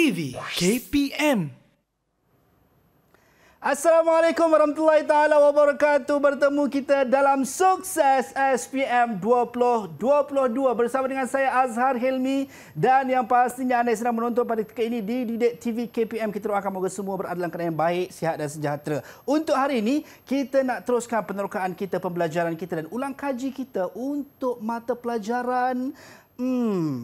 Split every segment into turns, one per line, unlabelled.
TV KPM.
Assalamualaikum warahmatullahi taala wabarakatuh. Bertemu kita dalam Sukses SPM 2022 bersama dengan saya Azhar Hilmi, dan yang pastinya anda sedang menonton pada ketika ini di Didik TV KPM. Kita doakan moga semua berada dalam keadaan yang baik, sihat dan sejahtera. Untuk hari ini kita nak teruskan penerokaan kita, pembelajaran kita dan ulang kaji kita untuk mata pelajaran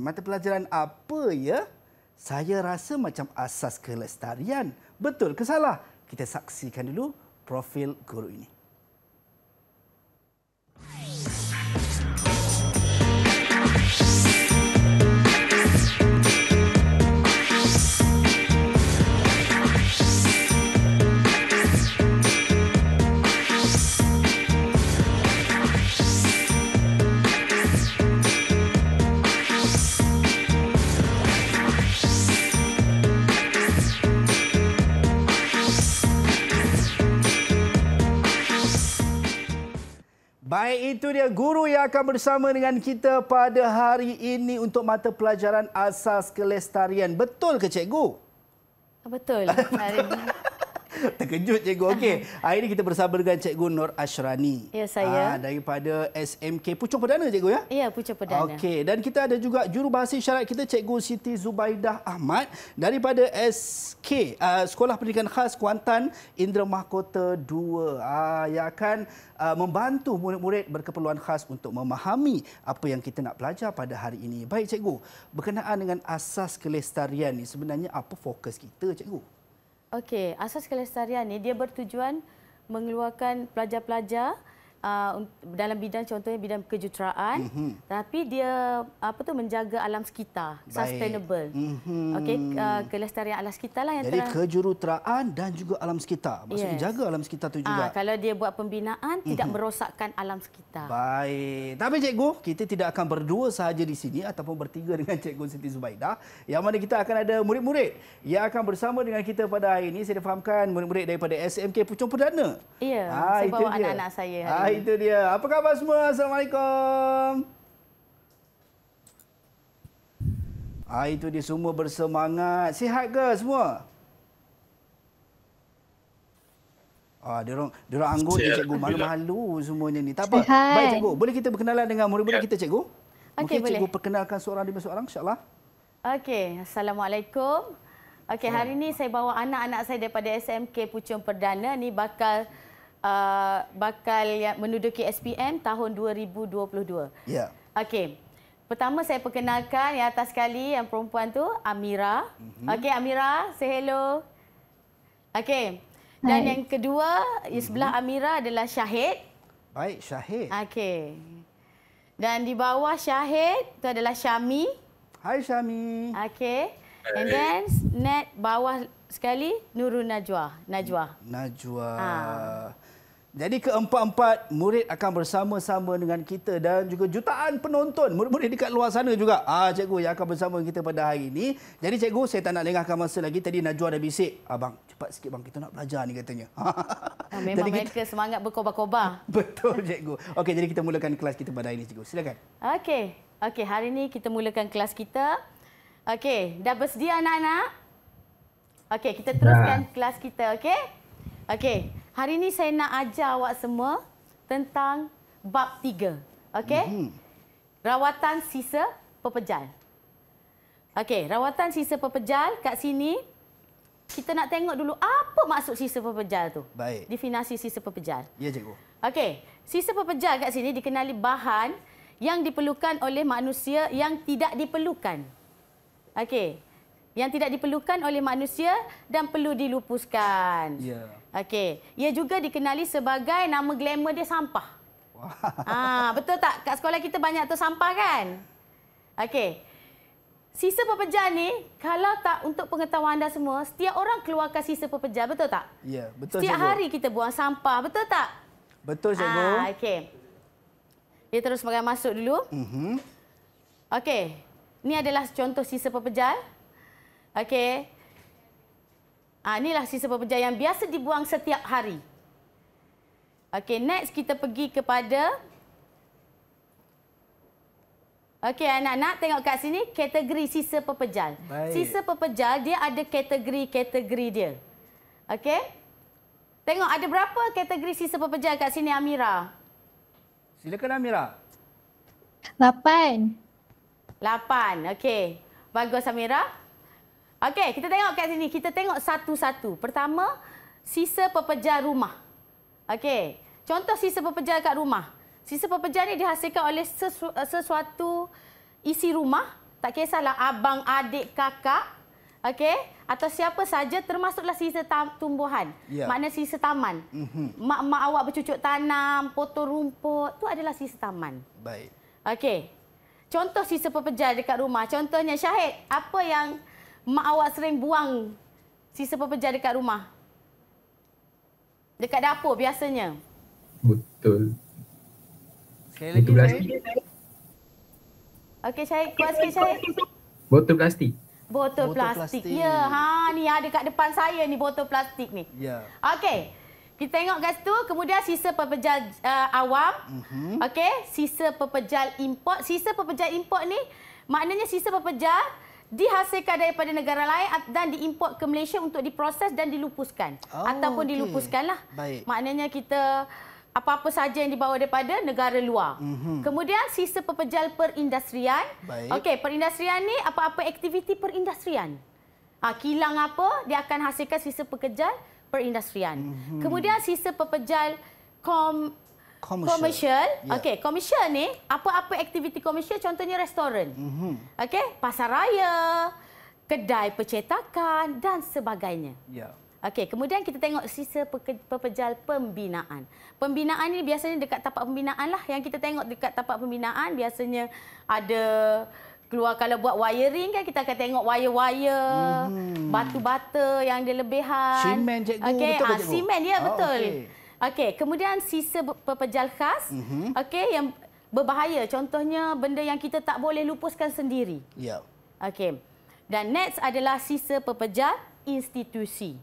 mata pelajaran apa ya? Saya rasa macam asas kelestarian. Betul ke salah? Kita saksikan dulu profil guru ini. Baik, itu dia guru yang akan bersama dengan kita pada hari ini untuk mata pelajaran asas kelestarian. Betul ke cikgu?
Betul. Hari ini.
Terkejut cikgu. Okey, hari ini kita bersama dengan Cikgu Nur Ashrani.
Ya, saya.
Daripada SMK Puchong Perdana cikgu ya?
Ya, Puchong Perdana.
Okey, dan kita ada juga jurubahasa isyarat kita Cikgu Siti Zubaidah Ahmad daripada SK Sekolah Pendidikan Khas Kuantan Indra Mahkota 2 yang akan membantu murid-murid berkeperluan khas untuk memahami apa yang kita nak belajar pada hari ini. Baik cikgu, berkenaan dengan asas kelestarian ni sebenarnya apa fokus kita cikgu?
Okey, asas kelestarian ni dia bertujuan mengeluarkan pelajar-pelajar dalam bidang, contohnya bidang kejuruteraan, tapi dia menjaga alam sekitar, sustainable. Okey, kelestarian alam sekitar lah yang
jadi kejuruteraan dan juga alam sekitar. Maksudnya jaga alam sekitar tu juga.
Kalau dia buat pembinaan tidak merosakkan alam sekitar.
Baik. Tapi cikgu, kita tidak akan berdua sahaja di sini ataupun bertiga dengan Cikgu Siti Zubaidah, yang mana kita akan ada murid-murid yang akan bersama dengan kita pada hari ini. Saya fahamkan murid-murid daripada SMK Puchong Perdana.
Ya, saya bawa anak-anak saya hari ini.
Itu dia. Apa khabar semua? Assalamualaikum. Itu dia, semua bersemangat. Sihat ke semua? Diorang anggut je cikgu. Malu-malu semuanya ni. Tak apa. Baik cikgu, boleh kita berkenalan dengan murid-murid kita cikgu? Mungkin
boleh.
Cikgu perkenalkan seorang demi seorang insya-Allah.
Okey, Assalamualaikum. Okey, hari ini saya bawa anak-anak saya daripada SMK Puchong Perdana ni bakal menduduki SPM tahun 2022.
Ya.
Okey. Pertama saya perkenalkan yang atas sekali, yang perempuan tu Amira. Okey, Amira, say hello. Okey. Dan yang kedua, di sebelah Amira adalah Syahid.
Baik, Syahid.
Okey. Dan di bawah Syahid tu adalah Syami.
Hai Syami.
Okey. And then net bawah sekali Nurul Najwa.
Jadi keempat-empat murid akan bersama-sama dengan kita dan juga jutaan penonton, murid-murid dekat luar sana juga. Cikgu yang akan bersama kita pada hari ini. Jadi cikgu, saya tak nak lengahkan masa lagi. Tadi Najwa dah bisik. Abang, cepat sikit bang, kita nak belajar ni katanya.
Memang jadi mereka semangat berkobar-kobar.
Betul cikgu. Okey, jadi kita mulakan kelas kita pada hari ini cikgu. Silakan.
Okey, hari ini kita mulakan kelas kita. Okey, dah bersedia anak-anak? Okey, kita teruskan kelas kita, okey? Okey. Hari ini saya nak ajar awak semua tentang bab 3. Okey? Rawatan sisa pepejal. Okey, rawatan sisa pepejal kat sini kita nak tengok dulu apa maksud sisa pepejal tu.
Baik.
Definisi sisa pepejal.
Ya, cikgu.
Okey, sisa pepejal kat sini dikenali bahan yang diperlukan oleh manusia yang tidak diperlukan. Okey. Yang tidak diperlukan oleh manusia dan perlu dilupuskan.
Ya.
Okey. Ia juga dikenali sebagai nama glamour dia sampah. Betul tak? Kat sekolah kita banyak tu sampah kan? Okey. Sisa pepejal ni, kalau tak untuk pengetahuan anda semua, setiap orang keluarkan sisa pepejal, betul tak?
Ya, betul
setiap
cikgu.
hari kita buang sampah, betul tak?
Betul cikgu.
Okey. Dia terus masuk dulu. Okey. Ini adalah contoh sisa pepejal. Okey. Inilah sisa pepejal yang biasa dibuang setiap hari. Okey, next kita pergi kepada Okey, anak-anak tengok kat sini kategori sisa pepejal.
Baik.
Sisa pepejal dia ada kategori-kategori dia. Okey? Tengok ada berapa kategori sisa pepejal kat sini Amira?
Silakan Amira.
8.
8. Okey. Bagus Amira. Okey, kita tengok kat sini. Kita tengok satu-satu. Pertama, sisa pepejal rumah. Okey. Contoh sisa pepejal kat rumah. Sisa pepejal ni dihasilkan oleh sesuatu isi rumah. Tak kisahlah abang, adik, kakak. Okey? Atau siapa saja termasuklah sisa tumbuhan.
Ya.
Makna sisa taman. Mak-mak awak bercucuk tanam, potong rumput. Itu adalah sisa taman.
Baik.
Okey. Contoh sisa pepejal dekat rumah. Contohnya Syahid, apa yang mak awak sering buang sisa pepejal dekat rumah? Dekat dapur biasanya.
Betul.
Sekali lagi
Botol
Syahid.
plastik.
Okey Syahid, kuat sikit Syahid.
Botol plastik.
Botol
Botol
plastik.
plastik.
Ya, ni ada kat depan saya ni botol plastik ni.
Ya.
Okey. Kita tengok kat situ, kemudian sisa pepejal awam. Okey, sisa pepejal import. Sisa pepejal import ni maknanya sisa pepejal dihasilkan daripada negara lain dan diimport ke Malaysia untuk diproses dan dilupuskan.
Oh,
Ataupun
okey.
dilupuskanlah.
Baik.
Maknanya kita apa-apa saja yang dibawa daripada negara luar. Kemudian sisa pepejal perindustrian.
Baik.
Okey, perindustrian ni apa-apa aktiviti perindustrian. Kilang apa, dia akan hasilkan sisa pepejal perindustrian. Kemudian sisa pepejal komersial.
Ya.
Okey, komersial ni apa-apa aktiviti komersial, contohnya restoran. Okey, pasar raya, kedai percetakan dan sebagainya.
Ya.
Okey, kemudian kita tengok sisa pepejal pembinaan. Pembinaan ni biasanya dekat tapak pembinaan lah. Yang kita tengok dekat tapak pembinaan biasanya ada keluar kalau buat wiring kan kita akan tengok wire-wire, batu bata yang dia lebihan.
Simen cikgu,
Okey,
betul ke cikgu?
simen ya betul.
Okey.
Okey, kemudian sisa pepejal khas. Okey, yang berbahaya. Contohnya benda yang kita tak boleh lupuskan sendiri.
Ya.
Okey. Dan next adalah sisa pepejal institusi.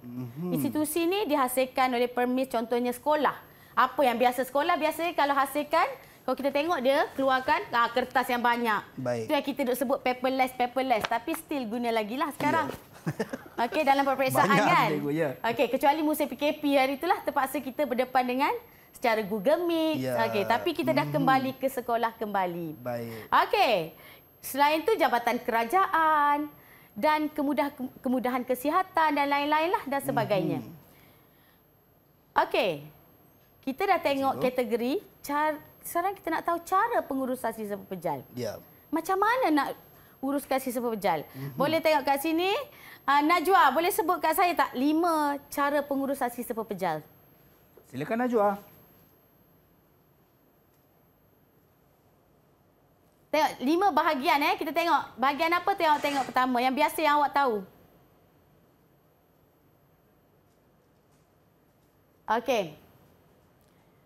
Institusi ni dihasilkan oleh permis, contohnya sekolah. Apa yang biasa sekolah biasanya kalau hasilkan, kalau kita tengok dia keluarkan kertas yang banyak.
Baik.
Itu yang kita duk sebut paperless. Tapi still guna lagi lah sekarang. Okey, dalam peperiksaan
Banyak,
kan.
cikgu, ya.
Okey, kecuali musim PKP hari itulah terpaksa kita berdepan dengan secara Google Meet.
Ya.
Okey, tapi kita dah kembali ke sekolah kembali.
Baik.
Okey. Selain itu jabatan kerajaan dan kemudahan kesihatan dan lain-lain lah dan sebagainya. Okey. Kita dah tengok kategori. Sekarang kita nak tahu cara pengurusan sisa pepejal.
Ya.
Macam mana nak uruskan sisa pepejal? Boleh tengok kat sini. Najwa, boleh sebut kat saya tak 5 cara pengurusan sisa pepejal?
Silakan Najwa.
Tengok 5 bahagian kita tengok. Bahagian apa tengok pertama yang biasa yang awak tahu? Okey.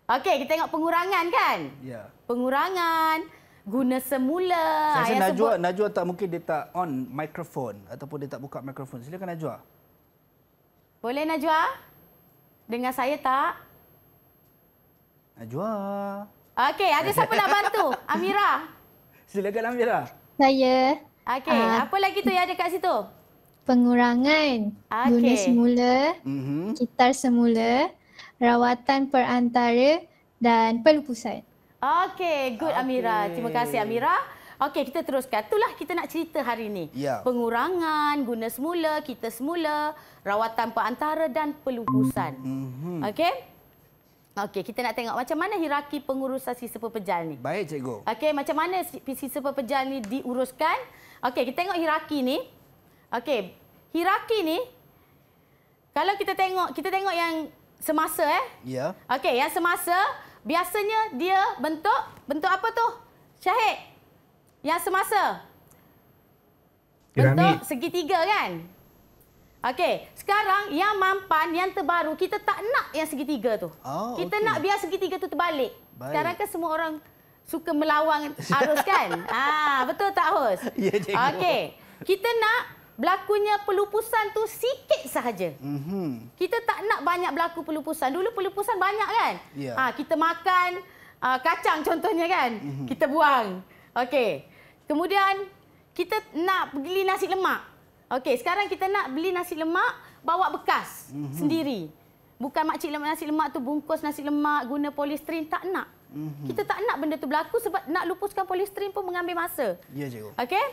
Okey, kita tengok pengurangan kan?
Ya.
Pengurangan, guna semula.
Saya rasa
yang
Najwa tak mungkin dia tak on mikrofon ataupun dia tak buka mikrofon. Silakan Najwa.
Boleh Najwa? Dengar saya tak?
Najwa.
Okey, ada siapa nak bantu? Amira.
Silakan Amira.
Saya
Okey, apa lagi tu yang ada kat situ?
pengurangan, guna
Okey.
semula, kitar semula, rawatan perantara dan pelupusan.
Okey, good Amira. Terima kasih Amira. Okey, kita teruskan. Itulah kita nak cerita hari ini.
Ya.
Pengurangan, guna semula, kita semula, rawatan perantara dan pelupusan. Okey? Okey, kita nak tengok macam mana hierarki pengurusan sisa pepejal ni.
Baik cikgu.
Okey, macam mana sisa pepejal ni diuruskan? Okey, kita tengok hierarki ni. Okey, hierarki ni kalau kita tengok yang semasa
Ya.
Okey, yang semasa biasanya dia bentuk apa tu? Syahid. Yang semasa.
Piramid.
Bentuk segitiga kan? Okey, sekarang yang mampan, yang terbaru, kita tak nak yang segitiga tu.
Oh,
kita
okey.
nak biar segitiga tu terbalik.
Baik.
Sekarang kan semua orang suka melawang arus kan? Betul tak Hos?
Ya, cikgu.
Okey, kita nak berlakunya pelupusan tu sikit sahaja. Kita tak nak banyak berlaku pelupusan. Dulu pelupusan banyak kan?
Ya.
Kita makan kacang contohnya kan? Kita buang. Okey. Kemudian kita nak beli nasi lemak. Okey, sekarang kita nak beli nasi lemak bawa bekas sendiri. Bukan makcik nasi lemak tu bungkus nasi lemak guna polisterin, tak nak. Kita tak nak benda tu berlaku sebab nak lupuskan polisterin pun mengambil masa.
Ya, cikgu.
Okey?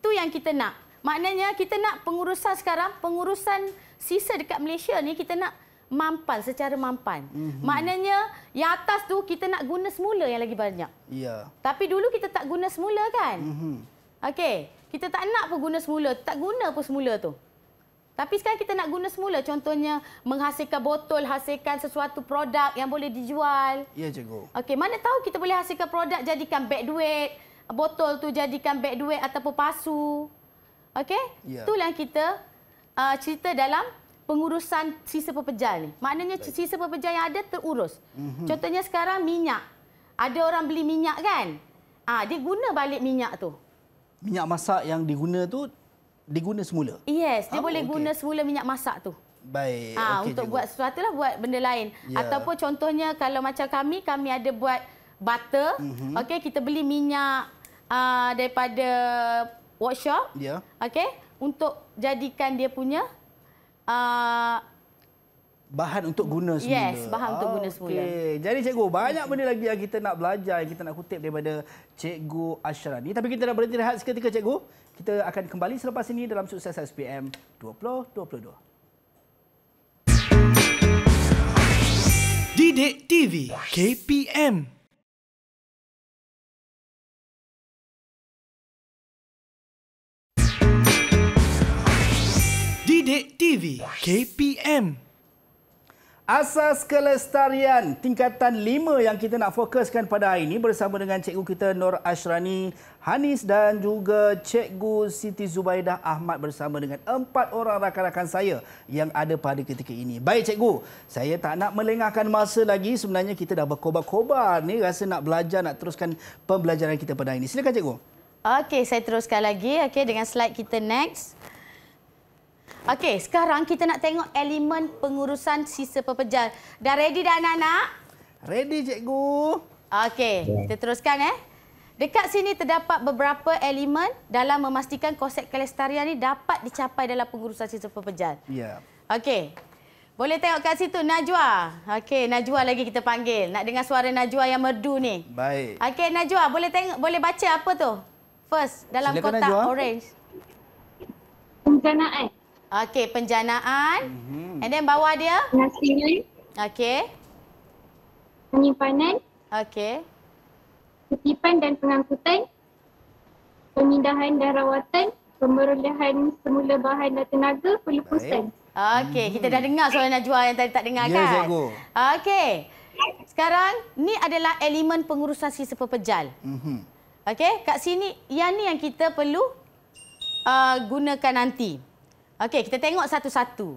Tu yang kita nak. Maknanya kita nak pengurusan sekarang, pengurusan sisa dekat Malaysia ni kita nak mampan, secara mampan. Maknanya yang atas tu kita nak guna semula yang lagi banyak.
Ya.
Tapi dulu kita tak guna semula kan? Okey, kita tak nak pun guna semula, tak guna pun semula tu. Tapi sekarang kita nak guna semula. Contohnya menghasilkan botol, hasilkan sesuatu produk yang boleh dijual.
Ya, cikgu.
Okey, mana tahu kita boleh hasilkan produk jadikan beg duit, botol tu jadikan beg duit ataupun pasu. Okey?
Ya.
Itulah yang kita cerita dalam pengurusan sisa pepejal ni. Maknanya sisa pepejal yang ada terurus. Contohnya sekarang minyak. Ada orang beli minyak kan? Dia guna balik minyak tu.
Minyak masak yang diguna tu diguna semula.
Yes, dia boleh guna semula minyak masak tu.
Baik. Okey,
Untuk
cikgu.
buat sesuatu lah, buat benda lain.
Ya.
Ataupun contohnya kalau macam kami ada buat butter. Okey, kita beli minyak daripada workshop.
Ya.
Okey, untuk jadikan dia punya
Bahan untuk guna semula.
Yes, bahan untuk guna semula.
Okey. Jadi cikgu, banyak benda lagi yang kita nak belajar, yang kita nak kutip daripada Cikgu Ashrani. Tapi kita dah berhenti rehat seketika, cikgu. Kita akan kembali selepas ini dalam Sukses SPM 2022.
Didik TV KPM. Didik TV KPM.
Asas Kelestarian tingkatan 5 yang kita nak fokuskan pada hari ini bersama dengan cikgu kita Nur Ashrani Hanis dan juga cikgu Siti Zubaidah Ahmad bersama dengan 4 orang rakan-rakan saya yang ada pada ketika ini. Baik cikgu, saya tak nak melengahkan masa lagi. Sebenarnya kita dah berkobar-kobar ni, rasa nak belajar, nak teruskan pembelajaran kita pada hari ini. Silakan cikgu.
Okey, saya teruskan lagi dengan slide kita next. Okey, sekarang kita nak tengok elemen pengurusan sisa pepejal. Dah ready dah anak-anak?
Ready cikgu.
Okey, kita teruskan Dekat sini terdapat beberapa elemen dalam memastikan konsep kelestarian ni dapat dicapai dalam pengurusan sisa pepejal.
Ya.
Okey. Boleh tengok kat situ Najwa. Okey, Najwa lagi kita panggil. Nak dengar suara Najwa yang merdu ni.
Baik.
Okey, Najwa, boleh baca apa tu? First, dalam
Silakan,
kotak
Najwa.
orange.
Penjanaan.
Okey, penjanaan. And then bawah dia?
Penghasilan.
Okey.
Penyimpanan.
Okey.
Kutipan dan pengangkutan. Pemindahan dan rawatan. Pemerolehan semula bahan dan tenaga. Pelupusan.
Okey, kita dah dengar suara Najwa yang tadi tak dengar
Ya,
kan?
cikgu.
Okey. Sekarang ni adalah elemen pengurusan sisa pepejal. Okey, kat sini yang ni yang kita perlu gunakan nanti. Okey, kita tengok satu-satu.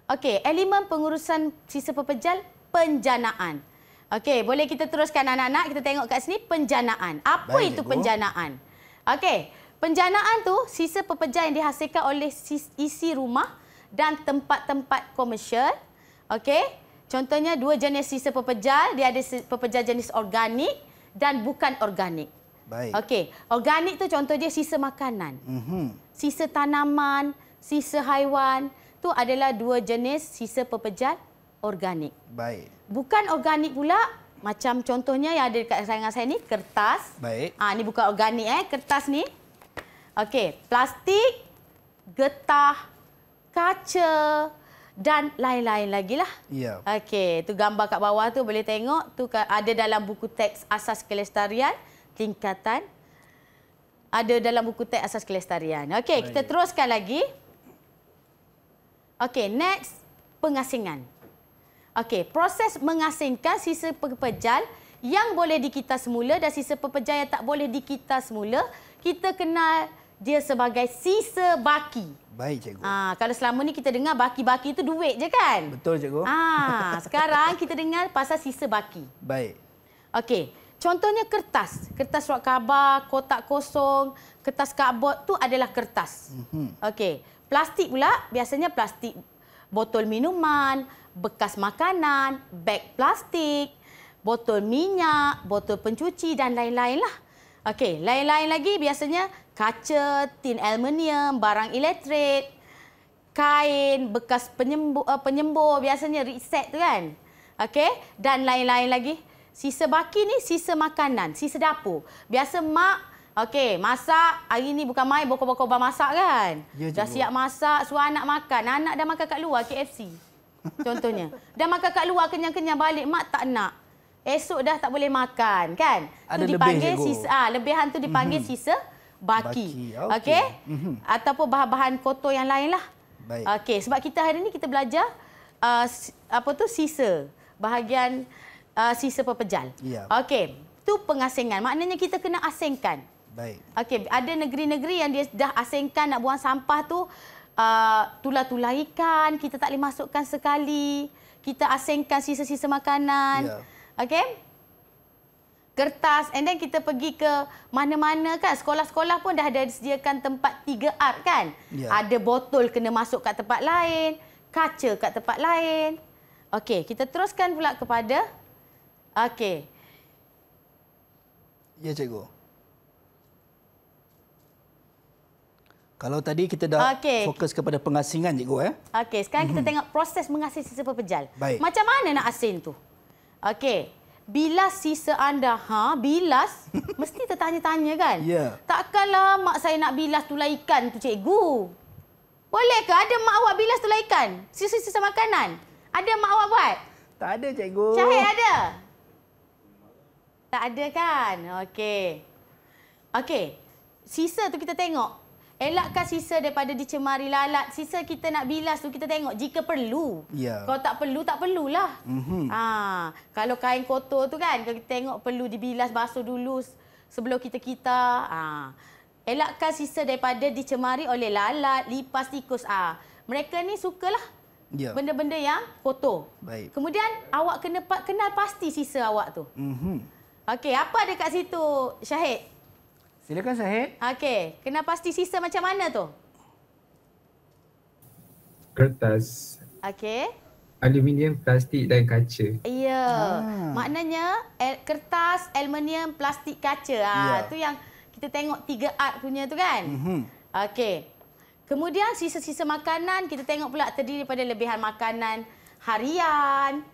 Okey, elemen pengurusan sisa pepejal penjanaan. Okey, boleh kita teruskan anak-anak, kita tengok kat sini penjanaan. Apa
Baik,
itu
cikgu.
penjanaan? Okey, penjanaan tu sisa pepejal yang dihasilkan oleh isi rumah dan tempat-tempat komersial. Okey, contohnya 2 jenis sisa pepejal, dia ada pepejal jenis organik dan bukan organik.
Baik.
Okey, organik tu contoh dia sisa makanan. Sisa tanaman, sisa haiwan, tu adalah 2 jenis sisa pepejal organik.
Baik.
Bukan organik pula, macam contohnya yang ada dekat sayangan saya ni, kertas.
Baik.
Ni bukan organik kertas ni. Okey, plastik, getah, kaca dan lain-lain lagi lah.
Ya.
Okey, tu gambar kat bawah tu boleh tengok, tu ada dalam buku teks Asas Kelestarian tingkatan. Ada dalam buku teks Asas Kelestarian. Okey, kita teruskan lagi. Okey, next, pengasingan. Okey, proses mengasingkan sisa pepejal yang boleh dikita semula dan sisa pepejal yang tak boleh dikita semula, kita kenal dia sebagai sisa baki.
Baik, cikgu.
Kalau selama ni kita dengar baki-baki itu duit je kan?
Betul, cikgu.
Sekarang kita dengar pasal sisa baki.
Baik.
Okey, contohnya kertas. Kertas surat khabar, kotak kosong, kertas kardboard tu adalah kertas. Okey, plastik pula biasanya plastik botol minuman, bekas makanan, beg plastik, botol minyak, botol pencuci dan lain-lain lah. Okey, lain-lain lagi biasanya kaca, tin aluminium, barang elektrik, kain, bekas penyembur biasanya reset tu kan. Okey, dan lain-lain lagi. Sisa baki ni sisa makanan, sisa dapur. Biasa mak, okey, masak, hari ni bukan main bokor-bokor masak kan.
Ya,
Dah
cikgu.
siap masak, suruh anak makan. Anak dah makan kat luar, KFC. Contohnya. Dah makan kat luar, kenyang-kenyang balik, mak tak nak. Esok dah tak boleh makan kan.
Ada
Tu
lebih,
dipanggil
cikgu.
sisa, lebihan tu dipanggil sisa baki.
Baki, okey.
Okey? Ataupun bahan-bahan kotor yang lain lah.
Baik.
Okey, sebab kita hari ni kita belajar sisa, bahagian sisa pepejal.
Ya.
Okey, tu pengasingan. Maknanya kita kena asingkan.
Baik.
Okey, ada negeri-negeri yang dia dah asingkan nak buang sampah tu tular-tular ikan, kita tak boleh masukkan sekali. Kita asingkan sisa-sisa makanan.
Ya.
Okey? Kertas, and then kita pergi ke mana-mana kan, sekolah-sekolah pun dah ada disediakan tempat 3R kan.
Ya.
Ada botol kena masuk kat tempat lain, kaca kat tempat lain. Okey, kita teruskan pula kepada okey.
Ya, cikgu. Kalau tadi kita dah
Okey.
fokus kepada pengasingan, cikgu.
Okey, sekarang kita tengok proses mengasih sisa pepejal.
Baik.
Macam mana nak asing tu? Okey, bilas sisa anda. Bilas? Mesti tertanya-tanya kan?
Ya.
Takkanlah mak saya nak bilas tular ikan tu, cikgu. Boleh ke ada mak awak bilas tular ikan? Sisa-sisa makanan. Ada mak awak buat?
Tak ada, cikgu.
Syahid ada? Tak ada kan? Okey. Okey. Sisa tu kita tengok. Elakkan sisa daripada dicemari lalat. Sisa kita nak bilas tu kita tengok jika perlu.
Ya.
Kalau tak perlu, tak perlulah. Kalau kain kotor tu kan, kalau kita tengok perlu dibilas basuh dulu sebelum kita. Elakkan sisa daripada dicemari oleh lalat, lipas, tikus. Mereka ni sukalah
Ya.
benda-benda yang kotor.
Baik.
Kemudian awak kena kenal pasti sisa awak tu. Okey, apa ada kat situ, Syahid?
Silakan, Syahid.
Okey, kena pasti sisa macam mana tu?
Kertas,
Okey.
aluminium, plastik dan kaca.
Ya. Maknanya kertas, aluminium, plastik, kaca.
Ya.
Tu yang kita tengok 3R punya tu kan? Okey. Kemudian sisa-sisa makanan kita tengok pula terdiri daripada lebihan makanan harian,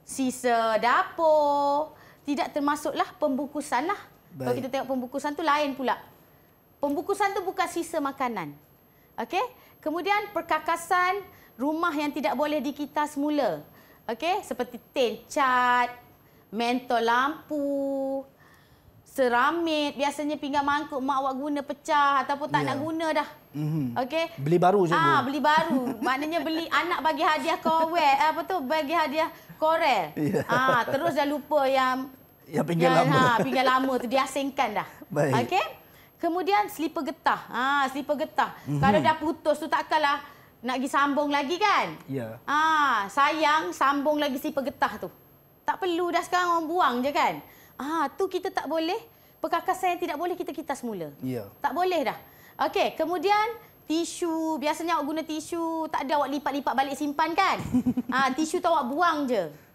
sisa dapur, tidak termasuklah pembungkusan lah. Kalau
Baik.
kita tengok pembungkusan tu lain pula. Pembungkusan tu bukan sisa makanan. Okey? Kemudian perkakasan rumah yang tidak boleh dikita semula. Okey? Seperti tin cat, mentol lampu, seramit, biasanya pinggan mangkuk mak awak guna pecah ataupun tak nak guna dah. Okey?
Beli baru, cikgu.
Beli baru. Maknanya beli anak bagi hadiah bagi hadiah korel.
Ya.
Terus dah lupa yang
Pinggan lama.
pinggan lama tu diasingkan dah.
Baik.
Okey? Kemudian selipar getah. Selipar getah. Kalau dah putus tu takkanlah nak pergi sambung lagi kan?
Ya.
Sayang sambung lagi selipar getah tu. Tak perlu dah sekarang orang buang je kan? Tu kita tak boleh. Perkakasan yang tidak boleh kita semula.
Ya.
Tak boleh dah. Okey, kemudian tisu. Biasanya awak guna tisu, tak ada awak lipat-lipat balik simpan kan? Tisu tu awak buang je.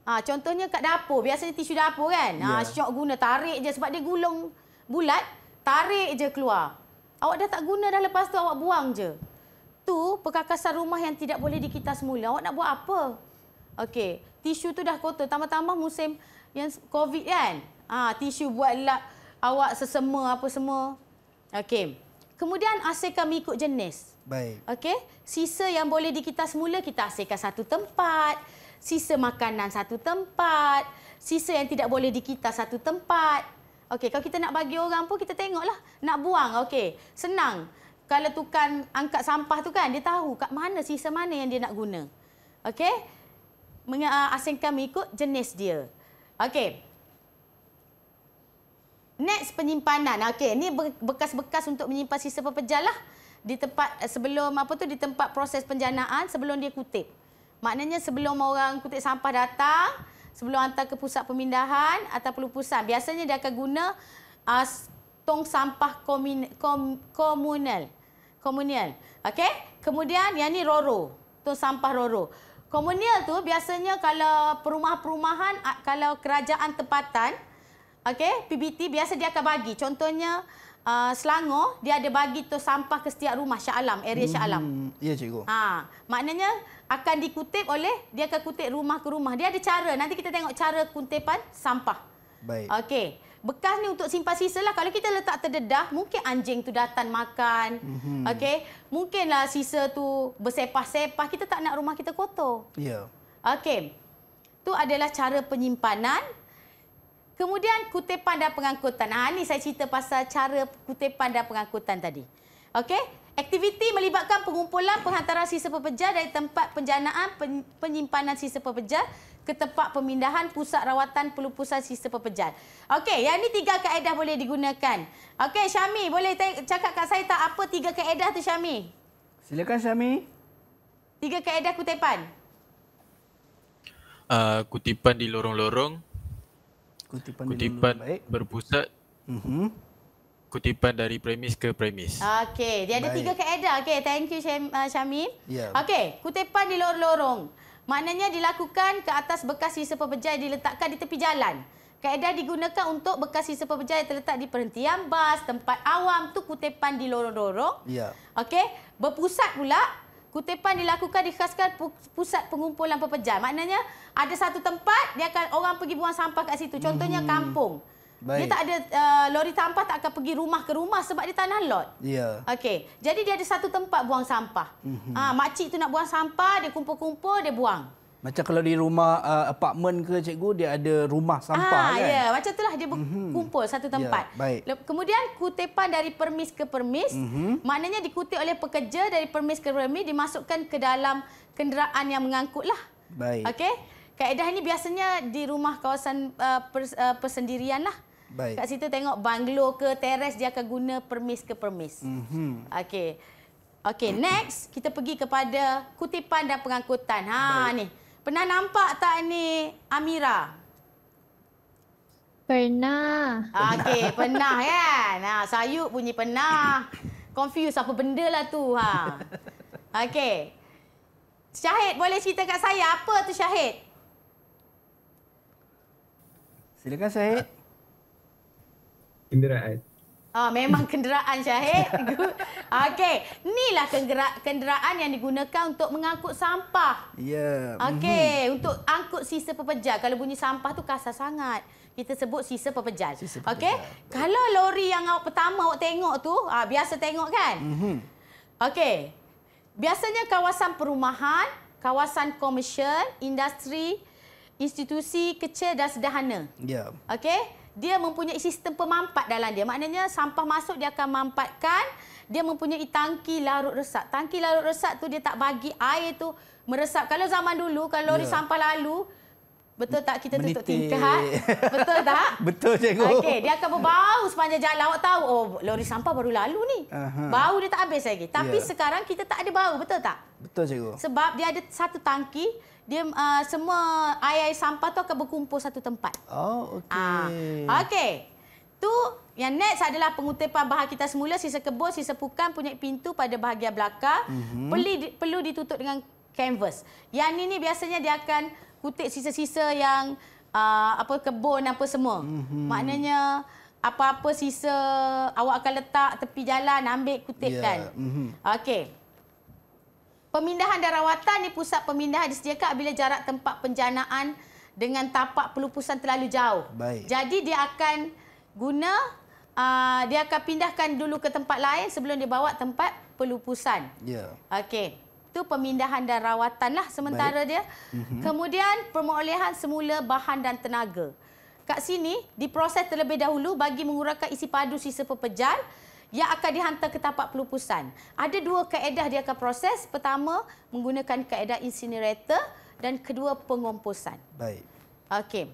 Contohnya kat dapur, biasanya tisu dapur kan.
Ya.
Syok guna, tarik je sebab dia gulung bulat, tarik je keluar. Awak dah tak guna dah, lepas tu awak buang je. Tu perkakasan rumah yang tidak boleh dikita semula. Awak nak buat apa? Okey, tisu tu dah kotor. Tambah-tambah musim yang COVID kan. Tisu buat lap awak sesema apa semua. Okey. Kemudian asingkan mengikut jenis.
Baik.
Okey, sisa yang boleh dikita semula kita asingkan satu tempat, sisa makanan satu tempat, sisa yang tidak boleh dikita satu tempat. Okey, kalau kita nak bagi orang pun kita tengoklah, nak buang. Okey, senang. Kalau tukang angkat sampah tu kan, dia tahu kat mana sisa mana yang dia nak guna. Okey? Asingkan mengikut jenis dia. Okey. Next, penyimpanan. Okey, ni bekas-bekas untuk menyimpan sisa pepejal lah di tempat sebelum di tempat proses penjanaan sebelum dia kutip. Maknanya sebelum orang kutip sampah datang, sebelum hantar ke pusat pemindahan atau pelupusan, biasanya dia akan guna tong sampah komunal. Okey? Kemudian yang ni roro, tong sampah roro. Komunal tu biasanya kalau perumahan-perumahan, kalau kerajaan tempatan, okey, PBT biasa dia akan bagi. Contohnya Selangor, dia ada bagi tu sampah ke setiap rumah Shah Alam, area Shah Alam.
Ya, cikgu.
Maknanya akan dikutip oleh, dia akan kutip rumah ke rumah. Dia ada cara, nanti kita tengok cara kutipan sampah.
Baik.
Okey. Bekas ni untuk simpan sisa lah. Kalau kita letak terdedah, mungkin anjing tu datang makan. Okey. Mungkinlah sisa tu bersepah-sepah. Kita tak nak rumah kita kotor.
Ya.
Okey. Tu adalah cara penyimpanan. Kemudian kutipan dan pengangkutan. Ni saya cerita pasal cara kutipan dan pengangkutan tadi. Okey. Aktiviti melibatkan pengumpulan penghantaran sisa pepejar dari tempat penjanaan penyimpanan sisa pepejar ke tempat pemindahan pusat rawatan pelupusan sisa pepejar. Okey, yang ni 3 kaedah boleh digunakan. Okey, Syami, boleh cakap kat saya tak apa 3 kaedah tu, Syami?
Silakan, Syami.
3 kaedah kutipan.
Kutipan di lorong-lorong, kutipan berpusat, kutipan dari premis ke premis.
Okey, dia ada 3 kaedah. Okey, thank you Syami.
Ya.
Okey, kutipan di lorong-lorong. Maknanya dilakukan ke atas bekas sisa pepejar yang diletakkan di tepi jalan. Kaedah digunakan untuk bekas sisa pepejar yang terletak di perhentian bas, tempat awam, tu kutipan di lorong-lorong.
Ya.
Okey, berpusat pula, kutipan dilakukan di khaskan pusat pengumpulan pepejar. Maknanya ada satu tempat dia akan orang pergi buang sampah kat situ. Contohnya kampung.
Baik.
Dia tak ada lori sampah tak akan pergi rumah ke rumah sebab dia tanah lot.
Ya.
Okey. Jadi dia ada satu tempat buang sampah. Makcik tu nak buang sampah, dia kumpul-kumpul, dia buang.
Macam kalau di rumah apartmen ke, cikgu, dia ada rumah sampah kan?
Ya, macam itulah dia berkumpul satu tempat.
Ya, baik.
Kemudian kutipan dari permis ke permis, maknanya dikutip oleh pekerja dari permis ke permis, dimasukkan ke dalam kenderaan yang mengangkutlah.
Baik.
Okey. Kaedah ini biasanya di rumah kawasan persendirian lah.
Baik.
Kat situ tengok banglo ke teres, dia akan guna permis ke permis. Okey. Okey, next kita pergi kepada kutipan dan pengangkutan. Ni. Pernah nampak tak ni Amira?
Pernah.
Okey, pernah kan? Sayuk bunyi pernah. Confuse apa benda lah tu. Okey. Syahid, boleh cerita kat saya apa tu Syahid?
Silakan, Syahid.
Kenderaan.
Memang kenderaan Syahid. Okey, inilah kenderaan yang digunakan untuk mengangkut sampah.
Ya.
Okey, untuk angkut sisa pepejar. Kalau bunyi sampah tu kasar sangat. Kita sebut sisa pepejar. Okey, kalau lori yang pertama awak tengok tu, biasa tengok kan? Okey. Biasanya kawasan perumahan, kawasan komersial, industri, institusi kecil dan sederhana.
Ya.
Okey? Dia mempunyai sistem pemampat dalam dia. Maknanya sampah masuk dia akan mampatkan. Dia mempunyai tangki larut resap. Tangki larut resap tu dia tak bagi air tu meresap. Kalau zaman dulu, kalau lori sampah lalu, betul tak kita tutup tingkap? Betul tak?
Betul, cikgu.
Okey, dia akan berbau sepanjang jalan. Awak tahu, lori sampah baru lalu ni. Bau dia tak habis lagi. Tapi sekarang kita tak ada bau, betul tak?
Betul, cikgu.
Sebab dia ada satu tangki, dia semua air sampah tu akan berkumpul satu tempat.
Oh, okey.
Okey. Tu yang next adalah pengutipan bahan kita semula, sisa kebun, sisa pukan punya pintu pada bahagian belakang. Perlu ditutup dengan kanvas. Yang ni biasanya dia akan kutip sisa-sisa yang kebun apa semua. Maknanya apa-apa sisa awak akan letak tepi jalan, ambil kutipkan. Okey. Pemindahan dan rawatan ni pusat pemindahan disediakan apabila jarak tempat penjanaan dengan tapak pelupusan terlalu jauh.
Baik.
Jadi dia akan guna, dia akan pindahkan dulu ke tempat lain sebelum dia bawa tempat pelupusan.
Ya.
Okey. Itu pemindahan dan rawatan lah sementara dia. Kemudian perolehan semula bahan dan tenaga. Kat sini diproses terlebih dahulu bagi mengurangkan isi padu sisa pepejar yang akan dihantar ke tapak pelupusan. Ada 2 kaedah dia akan proses. Pertama, menggunakan kaedah incinerator dan kedua, pengomposan.
Baik.
Okey.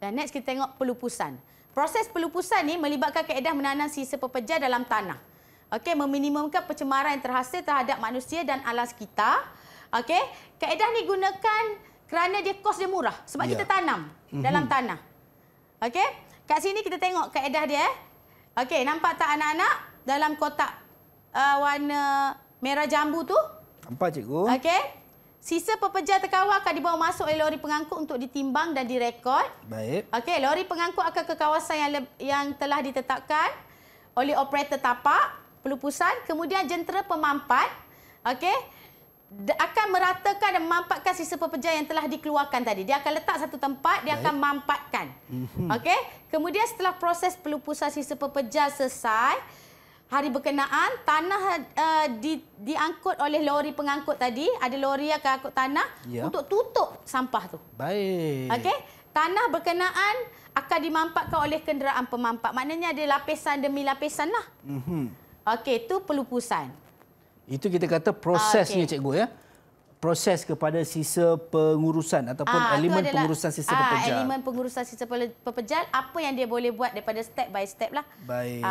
Dan next kita tengok pelupusan. Proses pelupusan ni melibatkan kaedah menanam sisa pepejar dalam tanah. Okey, meminimumkan pencemaran yang terhasil terhadap manusia dan alam sekitar. Okey, kaedah ni gunakan kerana dia kos dia murah sebab kita tanam dalam tanah. Okey, kat sini kita tengok kaedah dia. Okey, nampak tak anak-anak dalam kotak warna merah jambu tu?
Nampak, cikgu.
Okey. Sisa pepejal terkawal akan dibawa masuk oleh lori pengangkut untuk ditimbang dan direkod.
Baik.
Okey, lori pengangkut akan ke kawasan yang telah ditetapkan oleh operator tapak pelupusan, kemudian jentera pemampat, okey, akan meratakan dan memampatkan sisa pepejal yang telah dikeluarkan tadi. Dia akan letak satu tempat, dia akan mampatkan. Okey, kemudian setelah proses pelupusan sisa pepejal selesai, hari berkenaan, tanah diangkut oleh lori pengangkut tadi. Ada lori yang akan angkut tanah untuk tutup sampah tu.
Baik.
Okey, tanah berkenaan akan dimampatkan oleh kenderaan pemampat. Maknanya ada lapisan demi lapisan lah. Okey, itu pelupusan.
Itu kita kata prosesnya, cikgu ya. Proses kepada sisa pengurusan ataupun elemen pengurusan sisa pepejal.
Elemen pengurusan sisa pepejal, apa yang dia boleh buat daripada step by step lah.
Baik.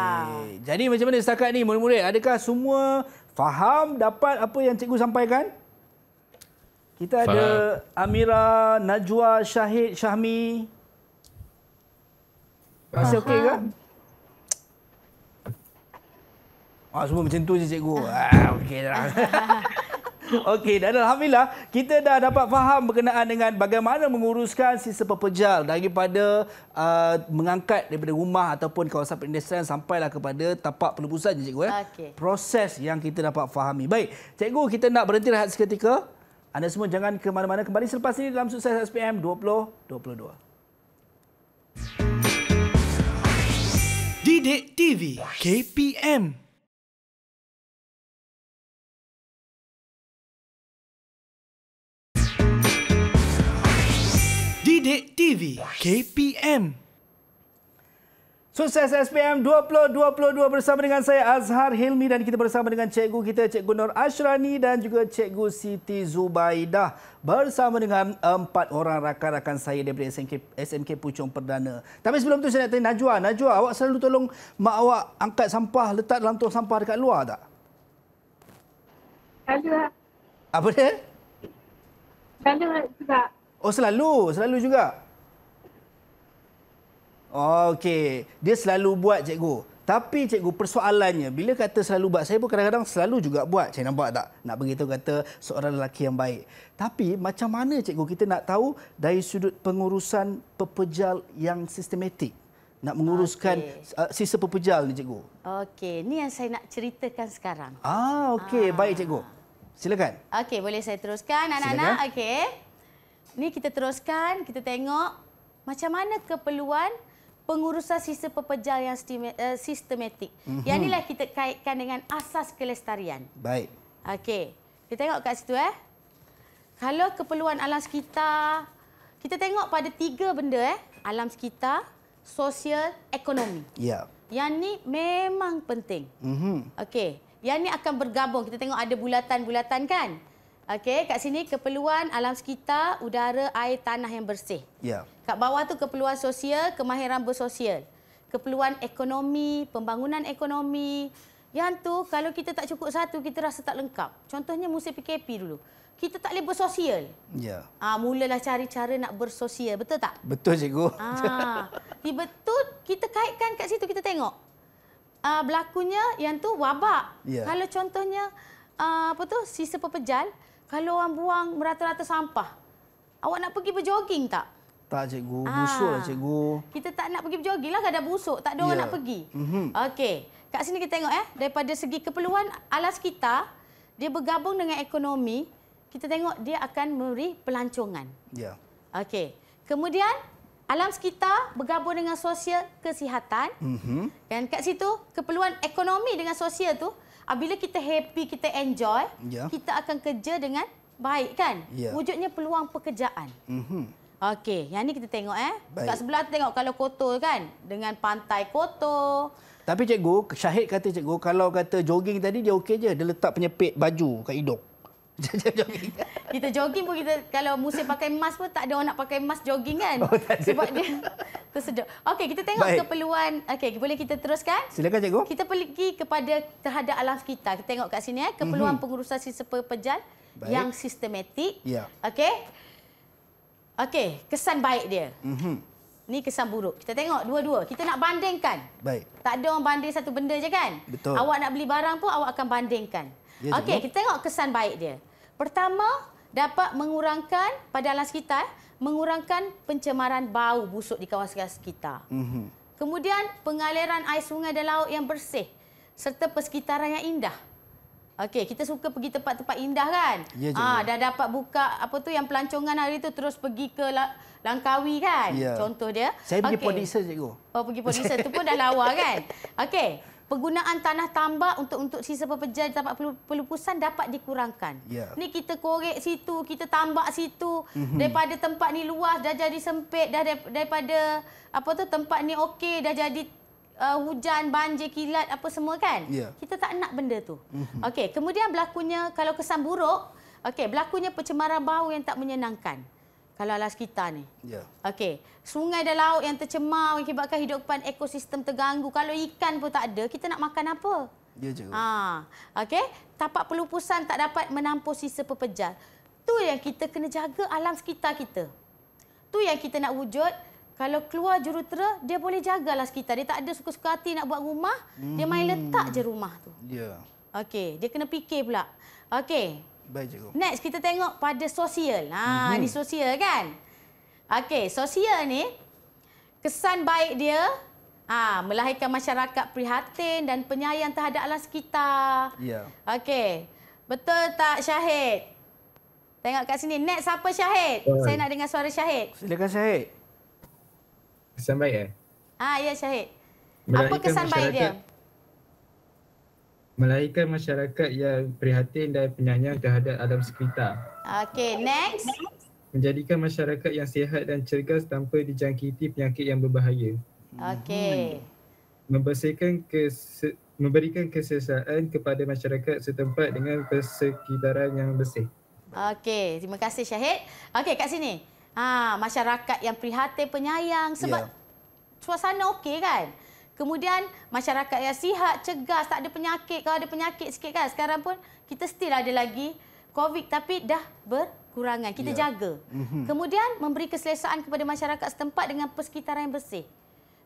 Jadi macam mana setakat ni murid-murid? Adakah semua faham dapat apa yang cikgu sampaikan? Kita ada Amira, Najwa, Syahid, Syahmi. Masih okey ke? Semua macam tu je cikgu. Okey dah. Okey, dan alhamdulillah kita dah dapat faham berkenaan dengan bagaimana menguruskan sisa pepejal daripada mengangkat daripada rumah ataupun kawasan perindustrian sampailah kepada tapak pelupusan je cikgu. Proses yang kita dapat fahami. Baik, cikgu, kita nak berhenti rehat seketika. Anda semua jangan ke mana-mana, kembali selepas ini dalam Sukses SPM 2022.
Didik TV KPM. Didik TV KPM.
Sukses SPM 2022 bersama dengan saya Azhar Hilmi dan kita bersama dengan cikgu kita, Cikgu Nur Ashrani dan juga Cikgu Siti Zubaidah bersama dengan 4 orang rakan-rakan saya daripada SMK Puchong Perdana. Tapi sebelum tu saya nak tanya Najwa, awak selalu tolong mak awak angkat sampah, letak dalam tong sampah dekat luar tak?
Selalu.
Apa dia?
Selalu juga.
Oh, selalu juga. Okey, dia selalu buat cikgu. Tapi cikgu, persoalannya bila kata selalu buat, saya pun kadang-kadang selalu juga buat. Saya nampak tak? Nak beritahu kata seorang lelaki yang baik. Tapi macam mana cikgu kita nak tahu dari sudut pengurusan pepejal yang sistematik? Nak menguruskan sisa pepejal ni cikgu.
Okey, ni yang saya nak ceritakan sekarang.
Okey, baik cikgu. Silakan.
Okey, boleh saya teruskan anak-anak? Okey. Ni kita teruskan, kita tengok macam mana keperluan pengurusan sisa pepejal yang sistematik. Yang inilah kita kaitkan dengan asas kelestarian.
Baik.
Okey, kita tengok kat situ Kalau keperluan alam sekitar, kita tengok pada 3 benda alam sekitar, sosial, ekonomi.
Ya.
Yang ni memang penting. Okey, yang ni akan bergabung. Kita tengok ada bulatan-bulatan kan? Okey, kat sini keperluan alam sekitar, udara, air, tanah yang bersih.
Ya.
Kat bawah tu keperluan sosial, kemahiran bersosial. Keperluan ekonomi, pembangunan ekonomi. Yang tu kalau kita tak cukup satu, kita rasa tak lengkap. Contohnya musim PKP dulu. Kita tak boleh bersosial.
Ya.
Mulalah cari cara nak bersosial, betul tak?
Betul cikgu.
Betul, kita kaitkan kat situ, kita tengok. Berlakunya yang tu wabak.
Ya.
Kalau contohnya sisa pepejal, kalau orang buang merata-rata sampah, awak nak pergi berjoging tak?
Tak cikgu, busuk lah cikgu.
Kita tak nak pergi berjoging lah, kadang busuk, tak ada orang nak pergi. Okey, kat sini kita tengok daripada segi keperluan alam sekitar, dia bergabung dengan ekonomi, kita tengok dia akan memberi pelancongan.
Ya.
Okey, kemudian alam sekitar bergabung dengan sosial, kesihatan. Dan kat situ keperluan ekonomi dengan sosial tu, bila kita happy, kita enjoy, kita akan kerja dengan baik kan? Wujudnya peluang pekerjaan. Okey, yang ni kita tengok kat sebelah tu tengok kalau kotor kan, dengan pantai kotor.
Tapi cikgu, Syahid kata cikgu, kalau kata jogging tadi dia okey je, dia letak penyepit baju kat hidung.
Kita jogging pun kita kalau musim pakai mask pun tak ada orang nak pakai mask jogging kan? Sebab dia tersedut. Okey, kita tengok keperluan. Okey, boleh kita teruskan?
Silakan cikgu.
Kita pergi kepada terhadap alam sekitar. Kita tengok kat sini keperluan pengurusan sisa pepejal yang sistematik. Ya. Okey. Okey, kesan baik dia. Ni kesan buruk. Kita tengok dua-dua. Kita nak bandingkan.
Baik.
Tak ada orang banding satu benda je kan?
Betul.
Awak nak beli barang pun awak akan bandingkan. Okey, kita tengok kesan baik dia. Pertama, dapat mengurangkan pada alam sekitar, mengurangkan pencemaran bau busuk di kawasan sekitar. Kemudian pengaliran air sungai dan laut yang bersih serta persekitaran yang indah. Okey, kita suka pergi tempat-tempat indah kan?
Ya,
dah dapat buka apa tu yang pelancongan hari tu terus pergi ke Langkawi kan?
Ya.
Contoh dia.
Saya pergi Podisa, cikgu.
Oh, pergi Podisa tu pun dah lawa kan? Okey. Penggunaan tanah tambak untuk sisa pepejar di tempat pelupusan dapat dikurangkan.
Ya.
Ni kita korek situ, kita tambak situ. Daripada tempat ni luas dah jadi sempit, dah daripada apa tu tempat ni okey dah jadi hujan, banjir, kilat apa semua kan?
Ya.
Kita tak nak benda tu. Okey, kemudian berlakunya kalau kesan buruk, okey, berlakunya pencemaran bau yang tak menyenangkan. Kalau alam sekitar ni.
Ya.
Okey, sungai dan laut yang tercemar mengakibatkan hidupan ekosistem terganggu. Kalau ikan pun tak ada, kita nak makan apa?
Ya, cikgu.
Okey, tapak pelupusan tak dapat menampung sisa pepejar. Tu yang kita kena jaga alam sekitar kita. Tu yang kita nak wujud. Kalau keluar jurutera, dia boleh jaga alam sekitar. Dia tak ada suka-suka hati nak buat rumah, dia main letak je rumah tu.
Ya.
Okey, dia kena fikir pula. Okey.
Baik, cikgu.
Next, kita tengok pada sosial. Ni sosial kan? Okey, sosial ni, kesan baik dia, melahirkan masyarakat prihatin dan penyayang terhadap alam sekitar.
Ya.
Okey, betul tak Syahid? Tengok kat sini. Next, siapa Syahid? Saya nak dengar suara Syahid.
Silakan, Syahid.
Kesan baik
Ya Syahid. Apa
Melahirkan
kesan baik dia?
Melahirkan masyarakat yang prihatin dan penyayang terhadap alam sekitar.
Okey, next.
Menjadikan masyarakat yang sihat dan cergas tanpa dijangkiti penyakit yang berbahaya.
Okey.
Memberikan keselesaan kepada masyarakat setempat dengan persekitaran yang bersih.
Okey, terima kasih Syahid. Okey, kat sini. Masyarakat yang prihatin, penyayang sebab suasana okey kan? Kemudian masyarakat yang sihat, cergas, tak ada penyakit. Kalau ada penyakit sikit kan, sekarang pun kita still ada lagi COVID tapi dah berkurangan. Kita jaga. Kemudian memberi keselesaan kepada masyarakat setempat dengan persekitaran yang bersih.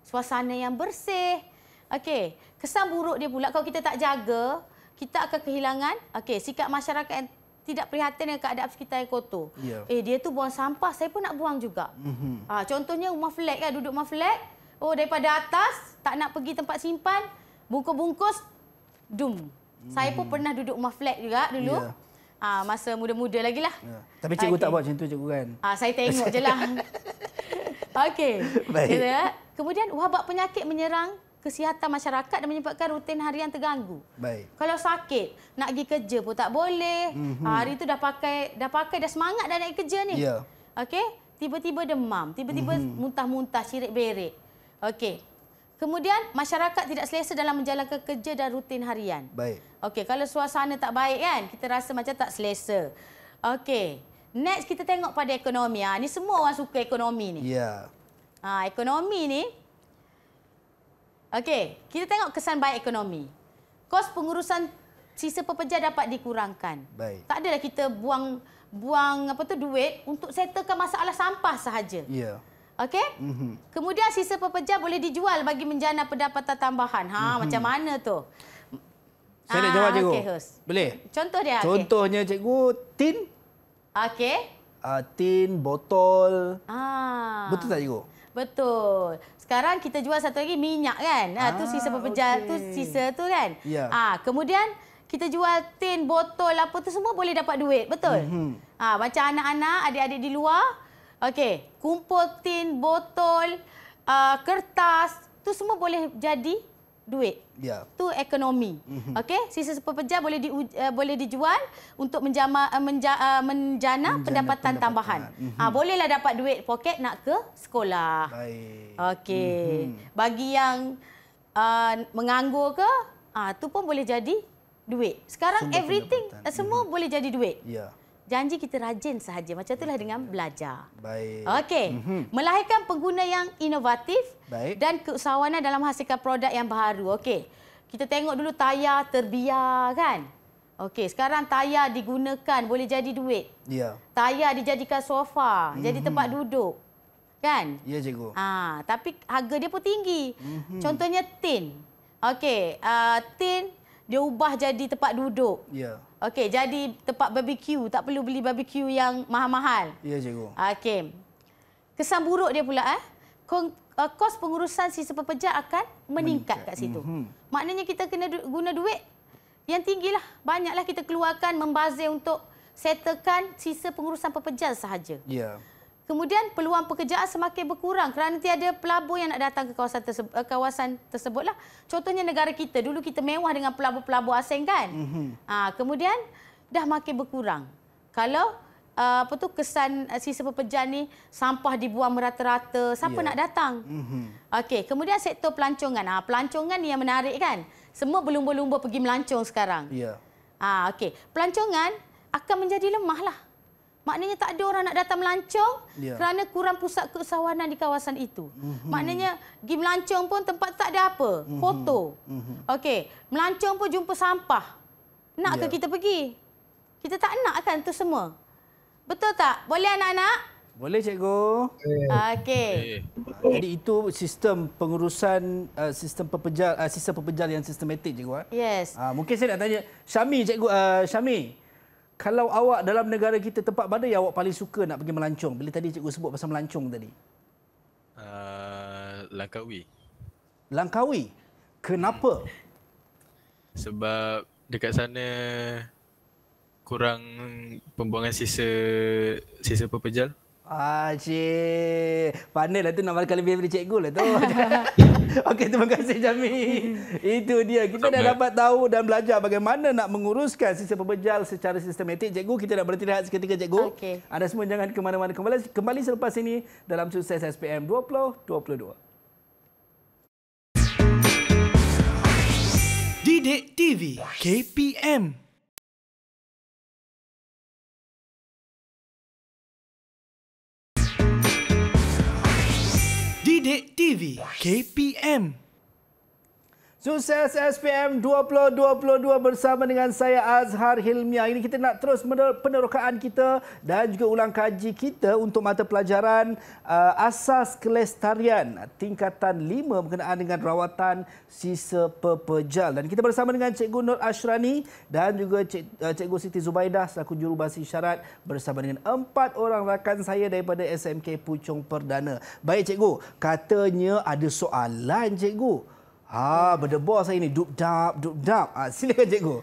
Suasana yang bersih. Okey, kesan buruk dia pula kalau kita tak jaga, kita akan kehilangan sikap masyarakat yang tidak prihatin dengan keadaan sekitar yang kotor. Dia tu buang sampah, saya pun nak buang juga. Contohnya rumah flat kan, duduk rumah flat. Daripada atas, tak nak pergi tempat simpan, bungkus-bungkus, Saya pun pernah duduk rumah flat juga dulu. Masa muda-muda lagi lah.
Tapi cikgu tak buat macam tu, cikgu kan?
Saya tengok je lah. Okey.
Baik.
Kemudian, wabak penyakit menyerang kesihatan masyarakat dan menyebabkan rutin harian terganggu.
Baik.
Kalau sakit, nak pergi kerja pun tak boleh. Hari tu dah pakai, dah semangat dah nak pergi kerja ni.
Ya.
Okey, tiba-tiba demam, tiba-tiba muntah-muntah, cirit-berit. Okey. Kemudian masyarakat tidak selesa dalam menjalankan kerja dan rutin harian.
Baik.
Okey, kalau suasana tak baik kan, kita rasa macam tak selesa. Okey. Next kita tengok pada ekonomi. Ni semua orang suka ekonomi ni.
Ya.
Ekonomi ni. Okey, kita tengok kesan baik ekonomi. Kos pengurusan sisa pepejar dapat dikurangkan.
Baik.
Tak adalah kita buang duit untuk settlekan masalah sampah sahaja.
Ya.
Okey? Kemudian sisa pepejar boleh dijual bagi menjana pendapatan tambahan. Macam mana tu?
Saya nak jawab, cikgu.
Okey, host.
Boleh?
Contoh dia.
Contohnya, cikgu, tin.
Okey.
Tin, botol. Betul tak, cikgu?
Betul. Sekarang kita jual satu lagi minyak kan? Tu sisa pepejar, tu sisa tu kan?
Ya.
Kemudian kita jual tin, botol, apa tu semua boleh dapat duit. Betul? Macam anak-anak, adik-adik di luar. Okey, kumpul tin, botol, kertas, tu semua boleh jadi duit.
Ya.
Tu ekonomi. Okey, sisa pepejar boleh dijual untuk menjana pendapatan tambahan. Bolehlah dapat duit poket nak ke sekolah.
Baik.
Okey. Bagi yang menganggur ke, tu pun boleh jadi duit. Sekarang
Sumber
everything
pendapatan.
semua boleh jadi duit.
Ya.
Janji kita rajin sahaja. Macam itulah dengan belajar.
Baik.
Okey. Melahirkan pengguna yang inovatif
Baik.
dan keusahawanan dalam menghasilkan produk yang baru. Okey. Kita tengok dulu tayar terbiar kan? Okey, sekarang tayar digunakan boleh jadi duit.
Ya.
Tayar dijadikan sofa, jadi tempat duduk. Kan?
Ya, cikgu.
Tapi harga dia pun tinggi. Contohnya tin. Okey, tin dia ubah jadi tempat duduk.
Ya.
Okey, jadi tempat barbecue. Tak perlu beli barbecue yang mahal-mahal.
Ya, cikgu.
Okey. Kesan buruk dia pula kos pengurusan sisa pepejal akan meningkat kat situ. Maknanya kita kena guna duit yang tinggilah. Banyaklah kita keluarkan membazir untuk settlekan sisa pengurusan pepejal sahaja.
Ya.
Kemudian peluang pekerjaan semakin berkurang kerana tiada pelabur yang nak datang ke kawasan tersebutlah. Contohnya negara kita, dulu kita mewah dengan pelabur-pelabur asing kan. Kemudian dah makin berkurang. Kalau kesan sisa pepejal ni sampah dibuang merata-rata, siapa nak datang? Okey, kemudian sektor pelancongan. Pelancongan ni yang menarik kan. Semua berlumba-lumba pergi melancong sekarang.
Ya.
Okey, pelancongan akan menjadi lemah lah. Maknanya tak ada orang nak datang melancong kerana kurang pusat keusahawanan di kawasan itu. Maknanya pergi melancong pun tempat tak ada apa. Foto. Okey, melancong pun jumpa sampah. Nak ke kita pergi? Kita tak nak kan tu semua. Betul tak? Boleh anak-anak?
Boleh, cikgu.
Okey.
Jadi itu sistem pengurusan sistem pepejal, sisa pepejal yang sistematik, cikgu.
Yes.
Mungkin saya nak tanya Syami, cikgu. Syami, kalau awak dalam negara kita, tempat mana yang awak paling suka nak pergi melancong? Bila tadi cikgu sebut pasal melancong tadi.
Langkawi.
Langkawi? Kenapa?
Sebab dekat sana kurang pembuangan sisa pepejal.
Cik. Pandai lah tu nak makan lebih daripada cikgu lah tu. Okey, terima kasih Jami. Itu dia. Kita dah dapat tahu dan belajar bagaimana nak menguruskan sisa pepejal secara sistematik. Cikgu, kita nak berhenti rehat seketika, cikgu.
Okey.
Anda semua jangan ke mana-mana. Kembali selepas ini dalam Sukses SPM 2022.
Didik TV KPM. Didik TV KPM.
Sukses SPM 2022 bersama dengan saya Azhar Hilmi. Ini kita nak terus penerokaan kita dan juga ulang kaji kita untuk mata pelajaran Asas Kelestarian tingkatan 5 berkenaan dengan rawatan sisa pepejal. Dan kita bersama dengan Cikgu Nur Ashrani dan juga Cikgu Siti Zubaidah selaku jurubahasa isyarat bersama dengan 4 orang rakan saya daripada SMK Puchong Perdana. Baik, Cikgu, katanya ada soalan, Cikgu. Berdebar saya ni. Duk-dap. Silakan, cikgu.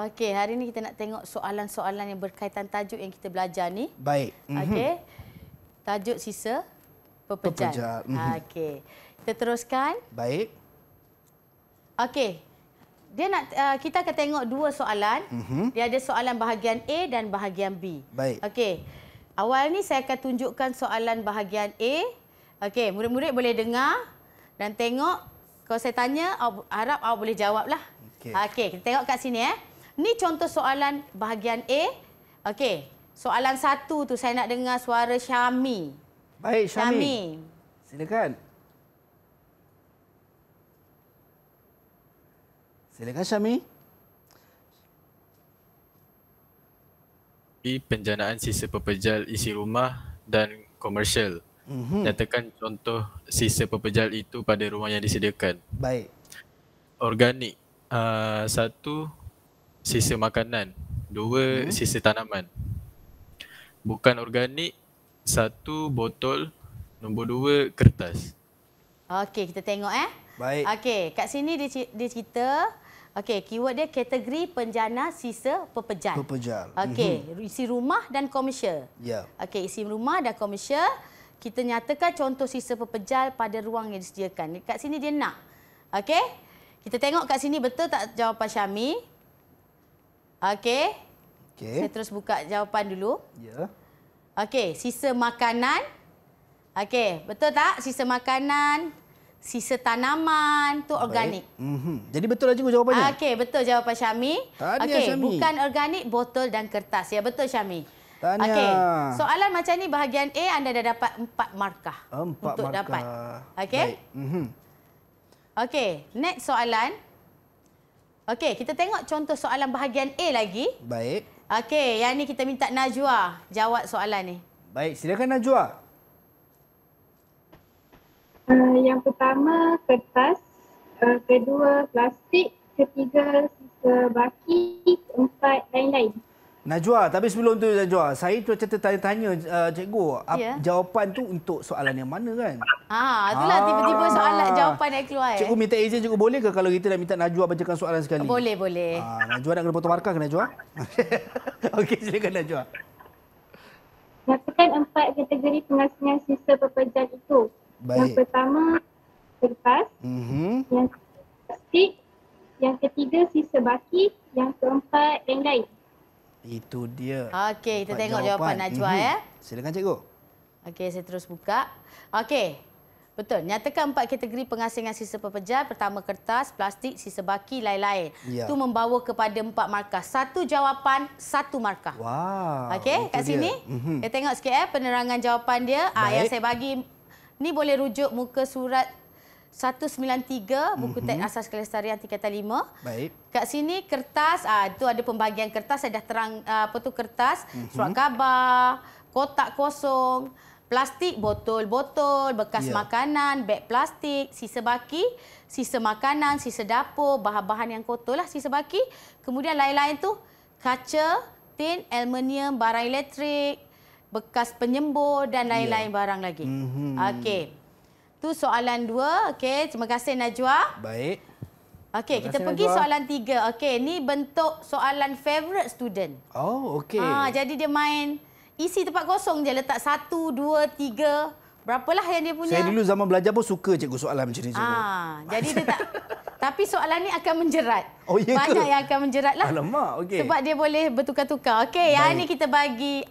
Okey, hari ni kita nak tengok soalan-soalan yang berkaitan tajuk yang kita belajar ni.
Baik.
Okey. Tajuk sisa pepejal. Okey. Kita teruskan.
Baik.
Okey. Dia nak kita akan tengok dua soalan. Dia ada soalan bahagian A dan bahagian B.
Baik.
Okey. Awal ni saya akan tunjukkan soalan bahagian A. Okey, murid-murid boleh dengar dan tengok. Kalau saya tanya, harap awak boleh jawablah. Okey, kita tengok kat sini. Ni contoh soalan bahagian A. Okey, soalan 1 tu saya nak dengar suara Syami.
Baik, Syami. Silakan. Silakan, Syami.
Penjanaan sisa pepejal isi rumah dan komersial. Nyatakan contoh sisa pepejal itu pada rumah yang disediakan.
Baik.
Organik. 1, sisa makanan. 2, sisa tanaman. Bukan organik. 1, botol. Nombor 2, kertas.
Okey, kita tengok
Baik.
Okey, kat sini dia cerita. Okey, keyword dia kategori penjana sisa pepejal. Okey, isi rumah dan komersial.
Ya.
Okey, isi rumah dan komersial. Kita nyatakan contoh sisa pepejal pada ruang yang disediakan. Kat sini dia nak. Okey? Kita tengok kat sini betul tak jawapan Syami? Okey. Saya terus buka jawapan dulu.
Ya.
Okey, sisa makanan. Okey, betul tak? Sisa makanan, sisa tanaman tu organik.
Jadi betul lah, cikgu, jawapannya?
Okey, betul jawapan Syami.
Tahniah, Syami.
Bukan organik, botol dan kertas. Ya, betul Syami.
Okey.
Soalan macam ni bahagian A anda dah dapat 4 markah.
4
untuk
markah.
dapat. Okey? Okey, next soalan. Okey, kita tengok contoh soalan bahagian A lagi.
Baik.
Okey, yang ni kita minta Najwa jawab soalan ni.
Baik, silakan Najwa.
Yang pertama kertas, kedua plastik, ketiga sisa sebaki, keempat, lain-lain.
Najwa, tapi sebelum tu Najwa, saya tu macam tertanya-tanya cikgu,
Ya.
jawapan tu untuk soalan yang mana kan?
Itulah tiba-tiba soalan jawapan yang keluar.
Cikgu minta izin cikgu boleh ke kalau kita nak minta Najwa bacakan soalan sekali?
Boleh.
Najwa nak kena potong markah ke Najwa? Okey, silakan Najwa.
Nyatakan 4 kategori pengasingan sisa pepejal itu. Yang
Baik.
pertama, kertas. Yang kedua, plastik. Yang ketiga, sisa baki. Yang keempat, lain-lain.
Itu dia.
Okey, kita
Empat
tengok jawapan Najwa ya.
Silakan cikgu.
Okey, saya terus buka. Okey. Betul. Nyatakan 4 kategori pengasingan sisa pepejal. Pertama, kertas, plastik, sisa baki, lain-lain.
Ya.
Itu membawa kepada 4 markah. 1 jawapan, 1 markah.
Wow.
Okey, kat sini. Kita tengok sikit penerangan jawapan dia. Yang saya bagi ni boleh rujuk muka surat 193 buku teks asas kelestarian tingkatan 5.
Baik.
Kat sini kertas, itu ada pembahagian kertas, saya dah terang kertas, surat khabar, kotak kosong, plastik, botol-botol, bekas makanan, beg plastik, sisa baki, sisa makanan, sisa dapur, bahan-bahan yang kotor lah sisa baki. Kemudian lain-lain tu kaca, tin, aluminium, barang elektrik, bekas penyembur dan lain-lain barang lagi. Okey. Tu soalan 2. Okey, terima kasih Najwa.
Baik.
Okey, kita
kasih,
pergi
Najwa.
soalan 3. Okey, ni bentuk soalan favourite student.
Oh, okey.
Jadi dia main isi tempat kosong je, letak 1, 2, 3. Berapalah yang dia punya.
Saya dulu zaman belajar pun suka cikgu soalan macam ni cikgu.
Jadi dia tak tapi soalan ni akan menjerat.
Oh, ya ke?
Banyak yang akan menjerat lah.
Alamak, okey.
Sebab dia boleh bertukar-tukar. Okey, yang ni kita bagi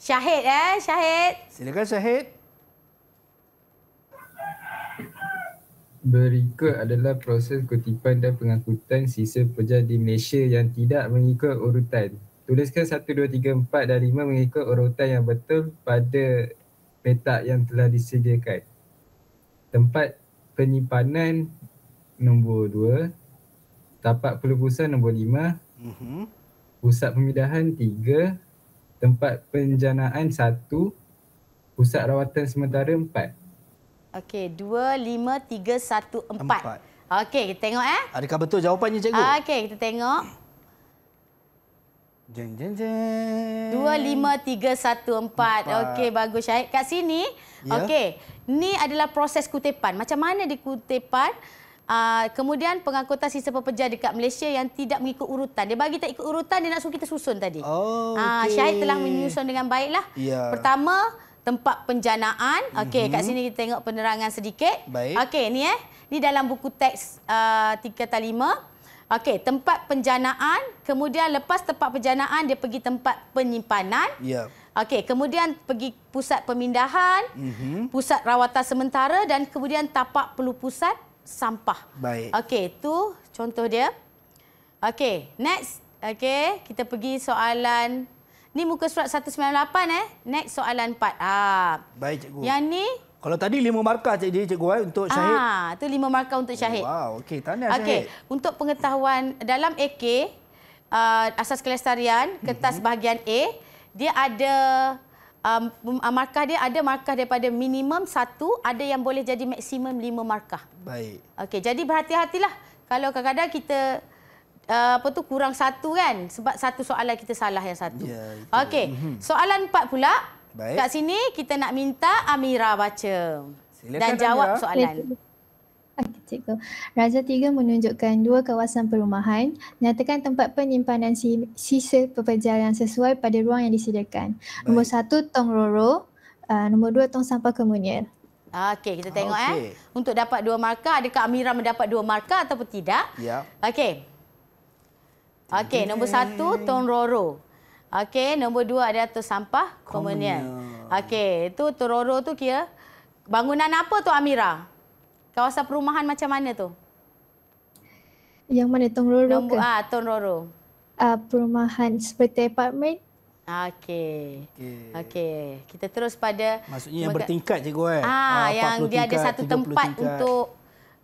Syahid Syahid.
Silakan Syahid.
Berikut adalah proses kutipan dan pengangkutan sisa pepejal di Malaysia yang tidak mengikut urutan. Tuliskan 1, 2, 3, 4 dan 5 mengikut urutan yang betul pada petak yang telah disediakan. Tempat penyimpanan nombor 2, tapak pelubusan nombor 5, pusat pemindahan 3, tempat penjanaan 1, pusat rawatan sementara 4.
Okey, 2, 5, 3, 1, 4. Okey, kita tengok
Adakah betul jawapannya cikgu?
Okey, kita tengok.
Jeng jeng jeng.
2, 5, 3, 1, 4. Okey, bagus Syahid. Kat sini, okey. Ni adalah proses kutipan. Macam mana dikutipan? Kemudian pengangkutan sisa pepejal dekat Malaysia yang tidak mengikut urutan. Dia bagi tak ikut urutan, dia nak suruh kita susun tadi.
Oh, okey.
Syahid telah menyusun dengan baiklah.
Ya.
Pertama, tempat penjanaan. Okey, kat sini kita tengok penerangan sedikit.
Baik.
Okey, ni ni dalam buku teks tingkatan 5. Okey, tempat penjanaan, kemudian lepas tempat penjanaan dia pergi tempat penyimpanan.
Ya.
Okey, kemudian pergi pusat pemindahan, pusat rawatan sementara dan kemudian tapak pelupusan sampah.
Baik.
Okey, itu contoh dia. Okey, next. Okey, kita pergi soalan ni muka surat 198 Next soalan 4.
Baik cikgu.
Yang ni
kalau tadi 5 markah cikgu untuk Syahid.
tu 5 markah untuk Syahid.
Wow, okey. Tahniah
Okey,
Syahid.
untuk pengetahuan dalam AK asas kelestarian kertas bahagian A, dia ada markah dia ada markah daripada minimum 1, ada yang boleh jadi maksimum 5 markah.
Baik.
Okey, jadi berhati-hatilah kalau kadang-kadang kita kurang 1 kan, sebab satu soalan kita salah yang satu.
Ya, itu.
Okey, soalan 4 pula.
Baik.
Kat sini kita nak minta Amira baca
Silakan,
dan jawab
Amira.
soalan.
Okey, cikgu. Raja 3 menunjukkan 2 kawasan perumahan. Nyatakan tempat penyimpanan sisa pepejal yang sesuai pada ruang yang disediakan. Nombor 1, tong roro. Nombor 2, tong sampah komunal.
Okey, kita tengok
Okey.
Untuk dapat 2 markah, adakah Amira mendapat 2 markah ataupun tidak?
Ya.
Okey. Okey, nombor 1, tong roro. Okey, nombor 2 ada tong sampah komunal. Okey, itu tong roro tu kira bangunan apa tu Amira? Kawasan perumahan macam mana tu?
Yang mana tong roro
Nombor
ke?
tong roro.
Perumahan seperti apartmen.
Okey. Okey, kita terus pada
Maksudnya yang bertingkat cikgu
yang
40
dia ada
tingkat,
satu
30
tempat
tingkat.
untuk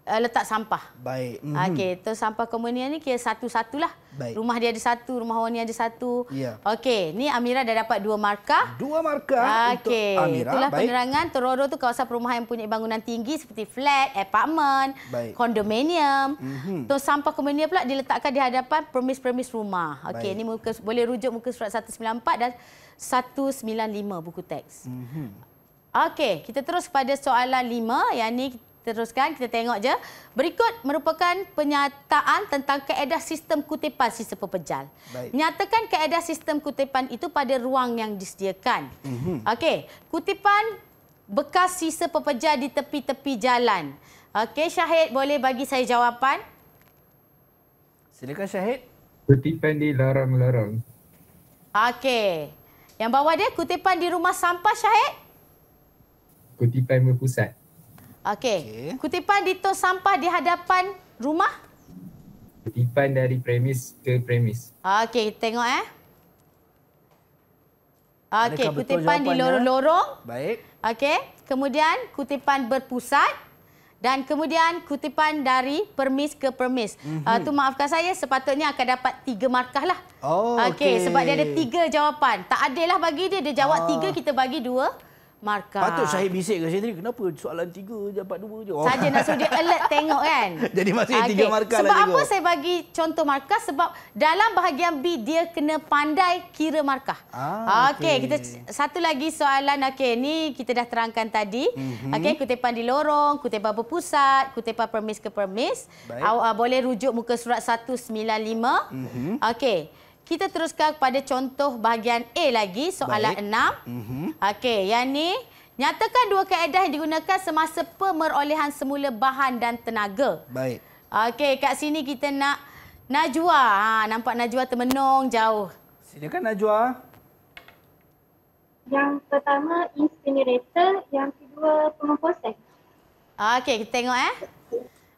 letak sampah.
Baik.
Okey, tu sampah komunal ni kira satu-satulah.
Baik.
Rumah dia ada satu, rumah awak ni ada satu.
Ya.
Okey, ni Amira dah dapat 2 markah.
2 markah untuk
Okey,
Amira.
itulah
Baik.
penerangan. Tororo tu kawasan perumahan yang punya bangunan tinggi seperti flat, apartmen,
Baik.
kondominium. Tu sampah komunal pula diletakkan di hadapan premis-premis rumah. Okey,
Baik.
ni muka, boleh rujuk muka surat 194 dan 195 buku teks. Okey, kita terus pada soalan 5. Yang ni teruskan, kita tengok je. Berikut merupakan penyataan tentang kaedah sistem kutipan sisa pepejal.
Baik.
Nyatakan kaedah sistem kutipan itu pada ruang yang disediakan. Okey, kutipan bekas sisa pepejal di tepi-tepi jalan. Okey, Syahid boleh bagi saya jawapan?
Silakan Syahid.
Kutipan di lorong-lorong.
Okey. Yang bawah dia, kutipan di rumah sampah, Syahid?
Kutipan berpusat.
Okey. Kutipan di tong sampah di hadapan rumah?
Kutipan dari premis ke premis.
Okey, tengok Okey,
Adakah betul
kutipan di
jawapannya?
lorong-lorong.
Baik.
Okey, kemudian kutipan berpusat dan kemudian kutipan dari permis ke permis. Tu maafkan saya, sepatutnya akan dapat 3 markah lah.
Oh,
okey.
okey.
Sebab dia ada 3 jawapan. Tak adil lah bagi dia. Dia jawab 3, kita bagi 2 markah.
Patut Syahid bisik ke saya tadi, kenapa soalan 3 dapat 2 je? Oh.
Saja nak suruh dia alert tengok kan.
Jadi maksudnya 3 markah
Sebab
lah
apa
cikgu.
saya bagi contoh markah? Sebab dalam bahagian B dia kena pandai kira markah. Okey, kita satu lagi soalan. Okey, ni kita dah terangkan tadi. Okey, kutipan di lorong, kutipan berpusat, kutipan permis ke permis.
Baik.
Awak boleh rujuk muka surat 195. Okey. Kita teruskan kepada contoh bahagian A lagi, soalan 6. Okey, yang ni, nyatakan 2 kaedah yang digunakan semasa pemerolehan semula bahan dan tenaga.
Baik.
Okey, kat sini kita nak Najwa. Nampak Najwa termenung jauh.
Silakan Najwa.
Yang pertama incinerator, yang kedua pengomposan.
Okey, kita tengok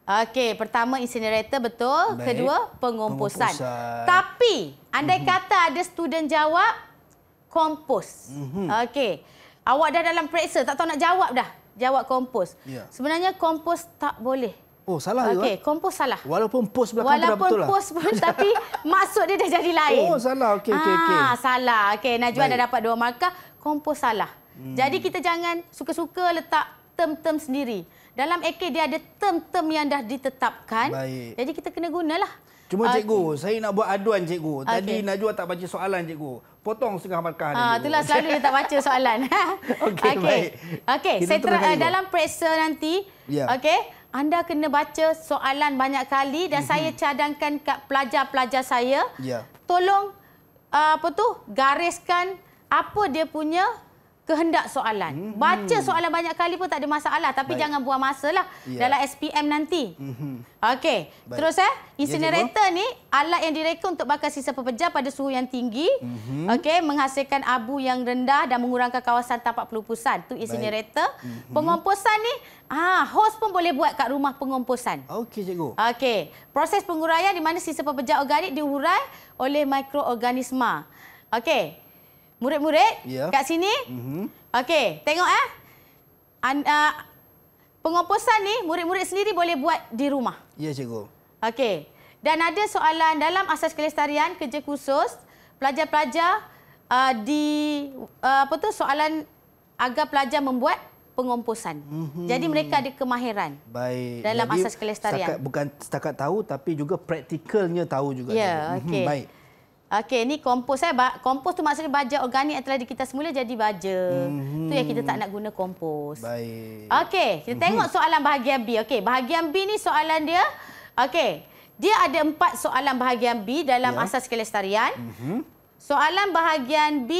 Okey, pertama incinerator betul,
Baik.
kedua pengomposan.
Pengomposan.
Tapi andai kata ada student jawab kompos. Okey. Awak dah dalam periksa, tak tahu nak jawab dah. Jawab kompos.
Ya.
Sebenarnya kompos tak boleh.
Oh, salah ke?
Okey, kompos salah.
Walaupun pos belakang tu dah betul lah.
Walaupun pos pun tapi maksud dia dah jadi lain.
Oh, salah. Okey.
Salah. Okey, Najwa
Baik.
dah dapat 2 markah, kompos salah. Jadi kita jangan suka-suka letak term-term sendiri. Dalam AK dia ada term-term yang dah ditetapkan.
Baik.
Jadi kita kena gunalah.
Cuma cikgu, saya nak buat aduan cikgu. Tadi
Okey.
Najwa tak baca soalan cikgu. Potong setengah markah dia. cikgu.
Itulah selalu dia tak baca soalan.
Okey, baik.
Okey,
Kita
saya
teruskan, cikgu.
dalam periksa nanti,
Ya.
okey, anda kena baca soalan banyak kali dan saya cadangkan kat pelajar-pelajar saya.
Ya.
Tolong gariskan apa dia punya kehendak soalan. Baca soalan banyak kali pun tak ada masalah, tapi
Baik.
jangan buang masa lah
Ya.
dalam SPM nanti. Okey,
Baik.
terus incinerator ni alat yang direka untuk bakar sisa pepejal pada suhu yang tinggi. Okey, menghasilkan abu yang rendah dan mengurangkan kawasan tapak pelupusan. Tu incinerator. Pengomposan ni hos pun boleh buat kat rumah pengomposan.
Okey cikgu.
Okey, proses penguraian di mana sisa pepejal organik diurai oleh mikroorganisma. Okey. Murid-murid
Ya.
kat sini. Okey, tengok pengomposan ni murid-murid sendiri boleh buat di rumah.
Ya cikgu.
Okey. Dan ada soalan dalam asas kelestarian kerja khusus pelajar-pelajar soalan agar pelajar membuat pengomposan. Jadi mereka ada kemahiran.
Baik.
Dalam
Jadi,
asas kelestarian.
Bukan setakat tahu tapi juga praktikalnya tahu juga.
Ya,
cikgu.
okey.
Baik.
Okey, ni kompos kompos tu maksudnya baja organik yang telah kita semula jadi baja. Tu yang kita tak nak guna kompos.
Baik.
Okey, kita tengok soalan bahagian B. Okey, bahagian B ni soalan dia. Okey, dia ada 4 soalan bahagian B dalam asas kelestarian. Soalan bahagian B,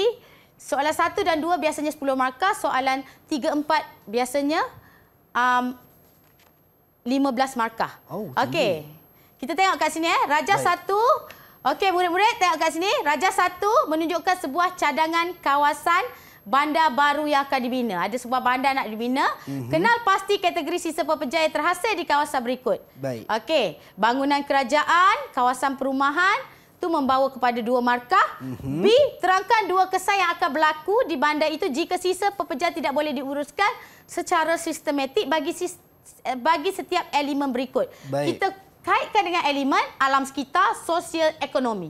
soalan 1 dan 2 biasanya 10 markah, soalan 3, 4 biasanya 15 markah.
Oh,
okey. Kita tengok kat sini Raja
Baik.
1. Okey, murid-murid tengok kat sini. Raja 1 menunjukkan sebuah cadangan kawasan bandar baru yang akan dibina. Ada sebuah bandar nak dibina. Kenal pasti kategori sisa pepejal yang terhasil di kawasan berikut.
Baik.
Okey, bangunan kerajaan, kawasan perumahan tu membawa kepada 2 markah. B, terangkan 2 kesan yang akan berlaku di bandar itu jika sisa pepejal tidak boleh diuruskan secara sistematik bagi bagi setiap elemen berikut.
Baik.
Kita kaitkan dengan elemen alam sekitar, sosial, ekonomi.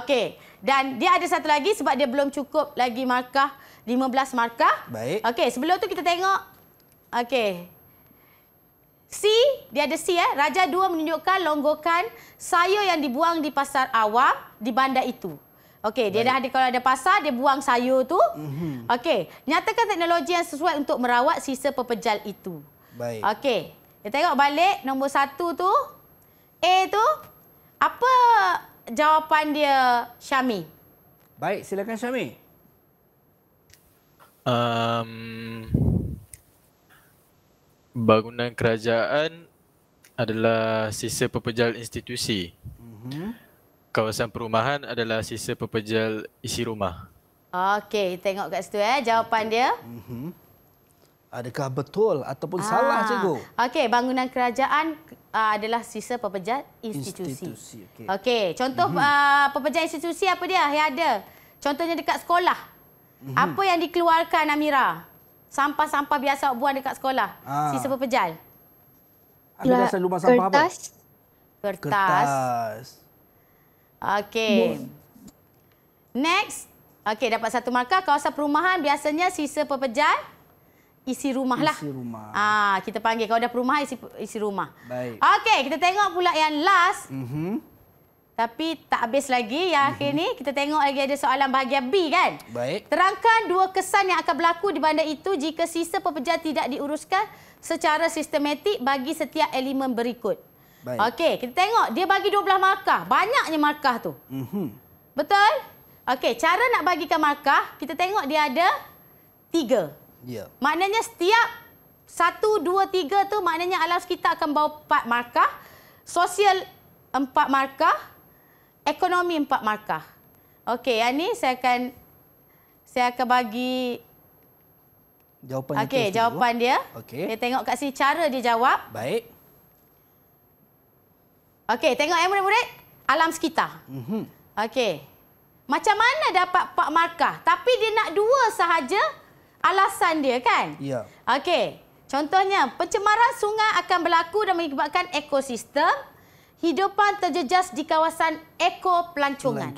Okey. Dan dia ada satu lagi sebab dia belum cukup lagi markah, 15 markah.
Baik.
Okey, sebelum tu kita tengok. Okey. C, dia ada C. Raja 2 menunjukkan longgokan sayur yang dibuang di pasar awam di bandar itu. Okey, dia dah ada, kalau ada pasar, dia buang sayur tu. Okey, nyatakan teknologi yang sesuai untuk merawat sisa pepejal itu.
Baik.
Okey, kita tengok balik nombor 1 tu. A tu, apa jawapan dia, Syami?
Baik, silakan Syami.
Bangunan kerajaan adalah sisa pepejal institusi. Kawasan perumahan adalah sisa pepejal isi rumah.
Okey, tengok kat situ jawapan dia.
Adakah betul ataupun salah, cikgu?
Okey, bangunan kerajaan adalah sisa pepejal institusi.
Okey.
Okey, contoh pepejal institusi apa dia yang ada? Contohnya dekat sekolah. Apa yang dikeluarkan, Amira? Sampah-sampah biasa buang dekat sekolah. Sisa pepejal.
Ada dasar rumah sampah apa?
Kertas. Okey. Next. Okey, dapat satu markah. Kawasan perumahan biasanya sisa pepejal isi rumah lah.
Isi rumah.
Kita panggil kalau dah perumahan isi rumah.
Baik.
Okey, kita tengok pula yang last. Tapi tak habis lagi yang akhir ni. Kita tengok lagi ada soalan bahagian B kan?
Baik.
Terangkan 2 kesan yang akan berlaku di bandar itu jika sisa pepejal tidak diuruskan secara sistematik bagi setiap elemen berikut.
Baik.
Okey, kita tengok. Dia bagi 12 markah. Banyaknya markah tu. Betul? Okey, cara nak bagikan markah, kita tengok dia ada 3.
Ya.
Maknanya setiap 1, 2, 3 tu maknanya alam sekitar akan bawa 4 markah. Sosial 4 markah. Ekonomi 4 markah. Okey, yang ni saya akan bagi
jawapan
jawapan dia.
Okey.
Kita tengok kat sini cara dia jawab.
Baik.
Okey, tengok murid-murid. Alam sekitar. Okey. Macam mana dapat 4 markah? Tapi dia nak 2 sahaja alasan dia kan?
Ya.
Okey. Contohnya, pencemaran sungai akan berlaku dan mengakibatkan ekosistem. Hidupan terjejas di kawasan ekopelancongan.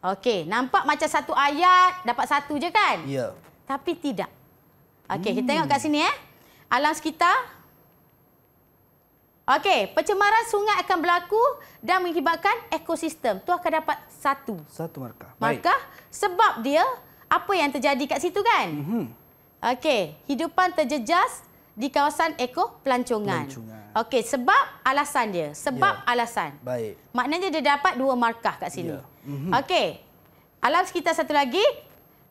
Okey, nampak macam satu ayat, dapat 1 je kan?
Ya.
Tapi tidak. Okey, kita tengok kat sini Alam sekitar. Okey, pencemaran sungai akan berlaku dan mengakibatkan ekosistem. Tu akan dapat 1.
1 markah.
Markah sebab dia apa yang terjadi kat situ kan? Okey, hidupan terjejas di kawasan ekopelancongan. Okey, sebab alasan dia. Sebab alasan.
Baik.
Maknanya dia dapat 2 markah kat sini. Okey. Alam sekitar satu lagi.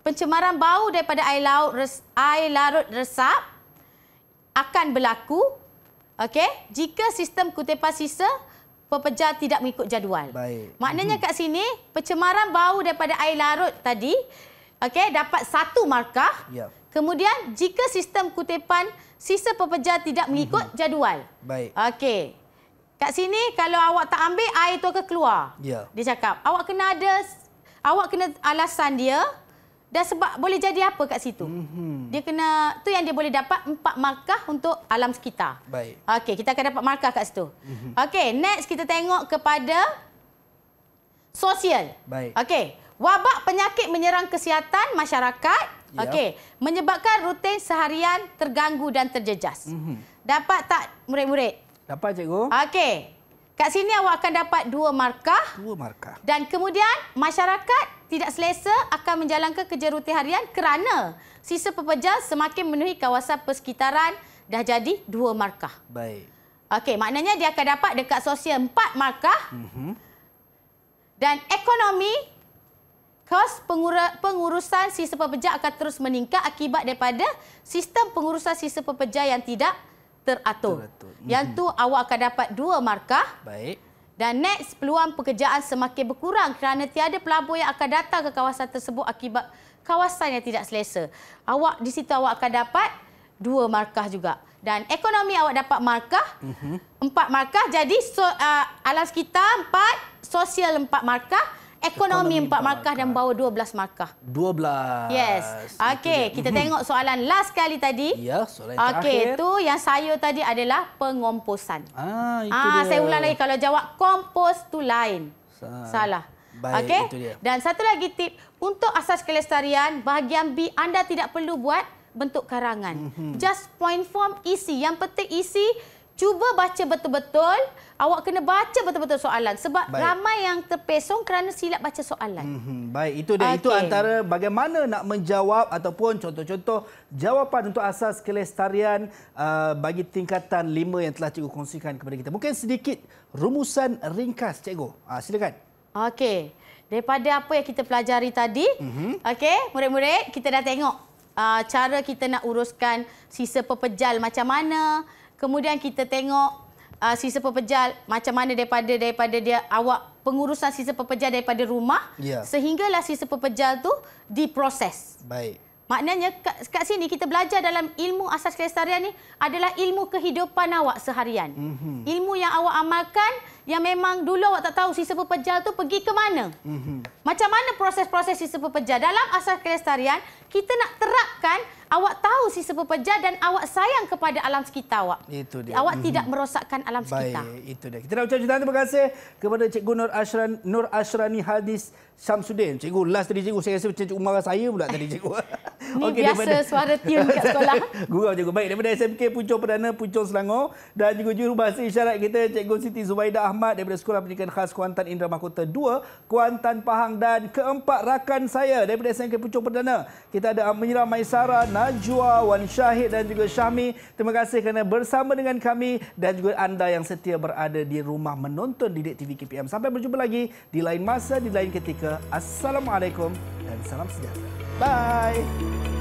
Pencemaran bau daripada air larut resap akan berlaku. Okey, jika sistem kutipan sisa pepejal tidak mengikut jadual.
Baik.
Maknanya kat sini pencemaran bau daripada air larut tadi okey dapat 1 markah.
Ya.
Kemudian jika sistem kutipan sisa pepejal tidak mengikut jadual.
Baik.
Okey. Kat sini kalau awak tak ambil air tu akan keluar.
Ya.
Dia cakap awak kena alasan dia dan sebab boleh jadi apa kat situ. Dia kena tu yang dia boleh dapat 4 markah untuk alam sekitar.
Baik.
Okey, kita akan dapat markah kat situ. Okey, next kita tengok kepada sosial.
Baik.
Okey, wabak penyakit menyerang kesihatan masyarakat.
Ya.
Okey, menyebabkan rutin seharian terganggu dan terjejas. Dapat tak murid-murid?
Dapat, cikgu.
Okey. Kat sini awak akan dapat 2 markah.
2 markah.
Dan kemudian masyarakat tidak selesa akan menjalankan kerja rutin harian kerana sisa pepejal semakin memenuhi kawasan persekitaran dah jadi 2 markah.
Baik.
Okey, maknanya dia akan dapat dekat sosial 4 markah. Dan ekonomi, kos pengurusan sisa pepejal akan terus meningkat akibat daripada sistem pengurusan sisa pepejal yang tidak teratur. Yang tu awak akan dapat 2 markah.
Baik.
Dan next, peluang pekerjaan semakin berkurang kerana tiada pelabur yang akan datang ke kawasan tersebut akibat kawasan yang tidak selesa. Awak di situ awak akan dapat 2 markah juga. Dan ekonomi awak dapat markah, 4 markah. Jadi alam sekitar 4, sosial 4 markah, Ekonomi 4 markah dan bawah 12 markah.
12.
Yes. Okey, kita tengok soalan last kali tadi.
Ya, soalan terakhir.
Okey, tu yang saya tadi adalah pengomposan.
Itu dia.
Saya ulang lagi, kalau jawab kompos tu lain. Salah.
Baik,
Okey.
itu dia.
Dan satu lagi tip, untuk asas kelestarian, bahagian B anda tidak perlu buat bentuk karangan. Just point form isi. Yang penting isi, cuba baca betul-betul. Awak kena baca betul-betul soalan. Sebab ramai yang terpesong kerana silap baca soalan.
Baik, itu dia. Itu antara bagaimana nak menjawab ataupun contoh-contoh jawapan untuk asas kelestarian bagi tingkatan 5 yang telah cikgu kongsikan kepada kita. Mungkin sedikit rumusan ringkas, cikgu. Silakan.
Okey. Daripada apa yang kita pelajari tadi, okey, murid-murid, kita dah tengok cara kita nak uruskan sisa pepejal macam mana. Kemudian kita tengok sisa pepejal macam mana daripada dia awak pengurusan sisa pepejal daripada rumah sehinggalah sisa pepejal tu diproses.
Baik.
Maknanya kat sini kita belajar dalam ilmu asas kelestarian ni adalah ilmu kehidupan awak seharian. Ilmu yang awak amalkan yang memang dulu awak tak tahu sisa pepejal tu pergi ke mana. Macam mana proses-proses sisa pepejal. Dalam asas kelestarian, kita nak terapkan awak tahu sisa pepejal dan awak sayang kepada alam sekitar awak.
Itu dia.
Awak tidak merosakkan alam sekitar.
Baik, itu dia. Kita nak ucap jutaan terima kasih kepada Cikgu Nur Ashrani Hadis Syamsuddin. Cikgu last tadi cikgu, saya rasa macam cikgu marah saya pula tadi cikgu.
Ni biasa suara tune kat sekolah.
Gurau cikgu. Baik, daripada SMK Puchong Perdana Puchong Selangor dan juga jurubahasa isyarat kita Cikgu Siti Zubaidah Ahmad daripada Sekolah Pendidikan Khas Kuantan Indra Mahkota 2 Kuantan Pahang, dan keempat rakan saya daripada SMK Puchong Perdana kita ada Amira Maisara, Najwa, Wan Syahid dan juga Syahmi. Terima kasih kerana bersama dengan kami dan juga anda yang setia berada di rumah menonton Didik TV KPM. Sampai berjumpa lagi di lain masa, di lain ketika. Assalamualaikum dan salam sejahtera. Bye.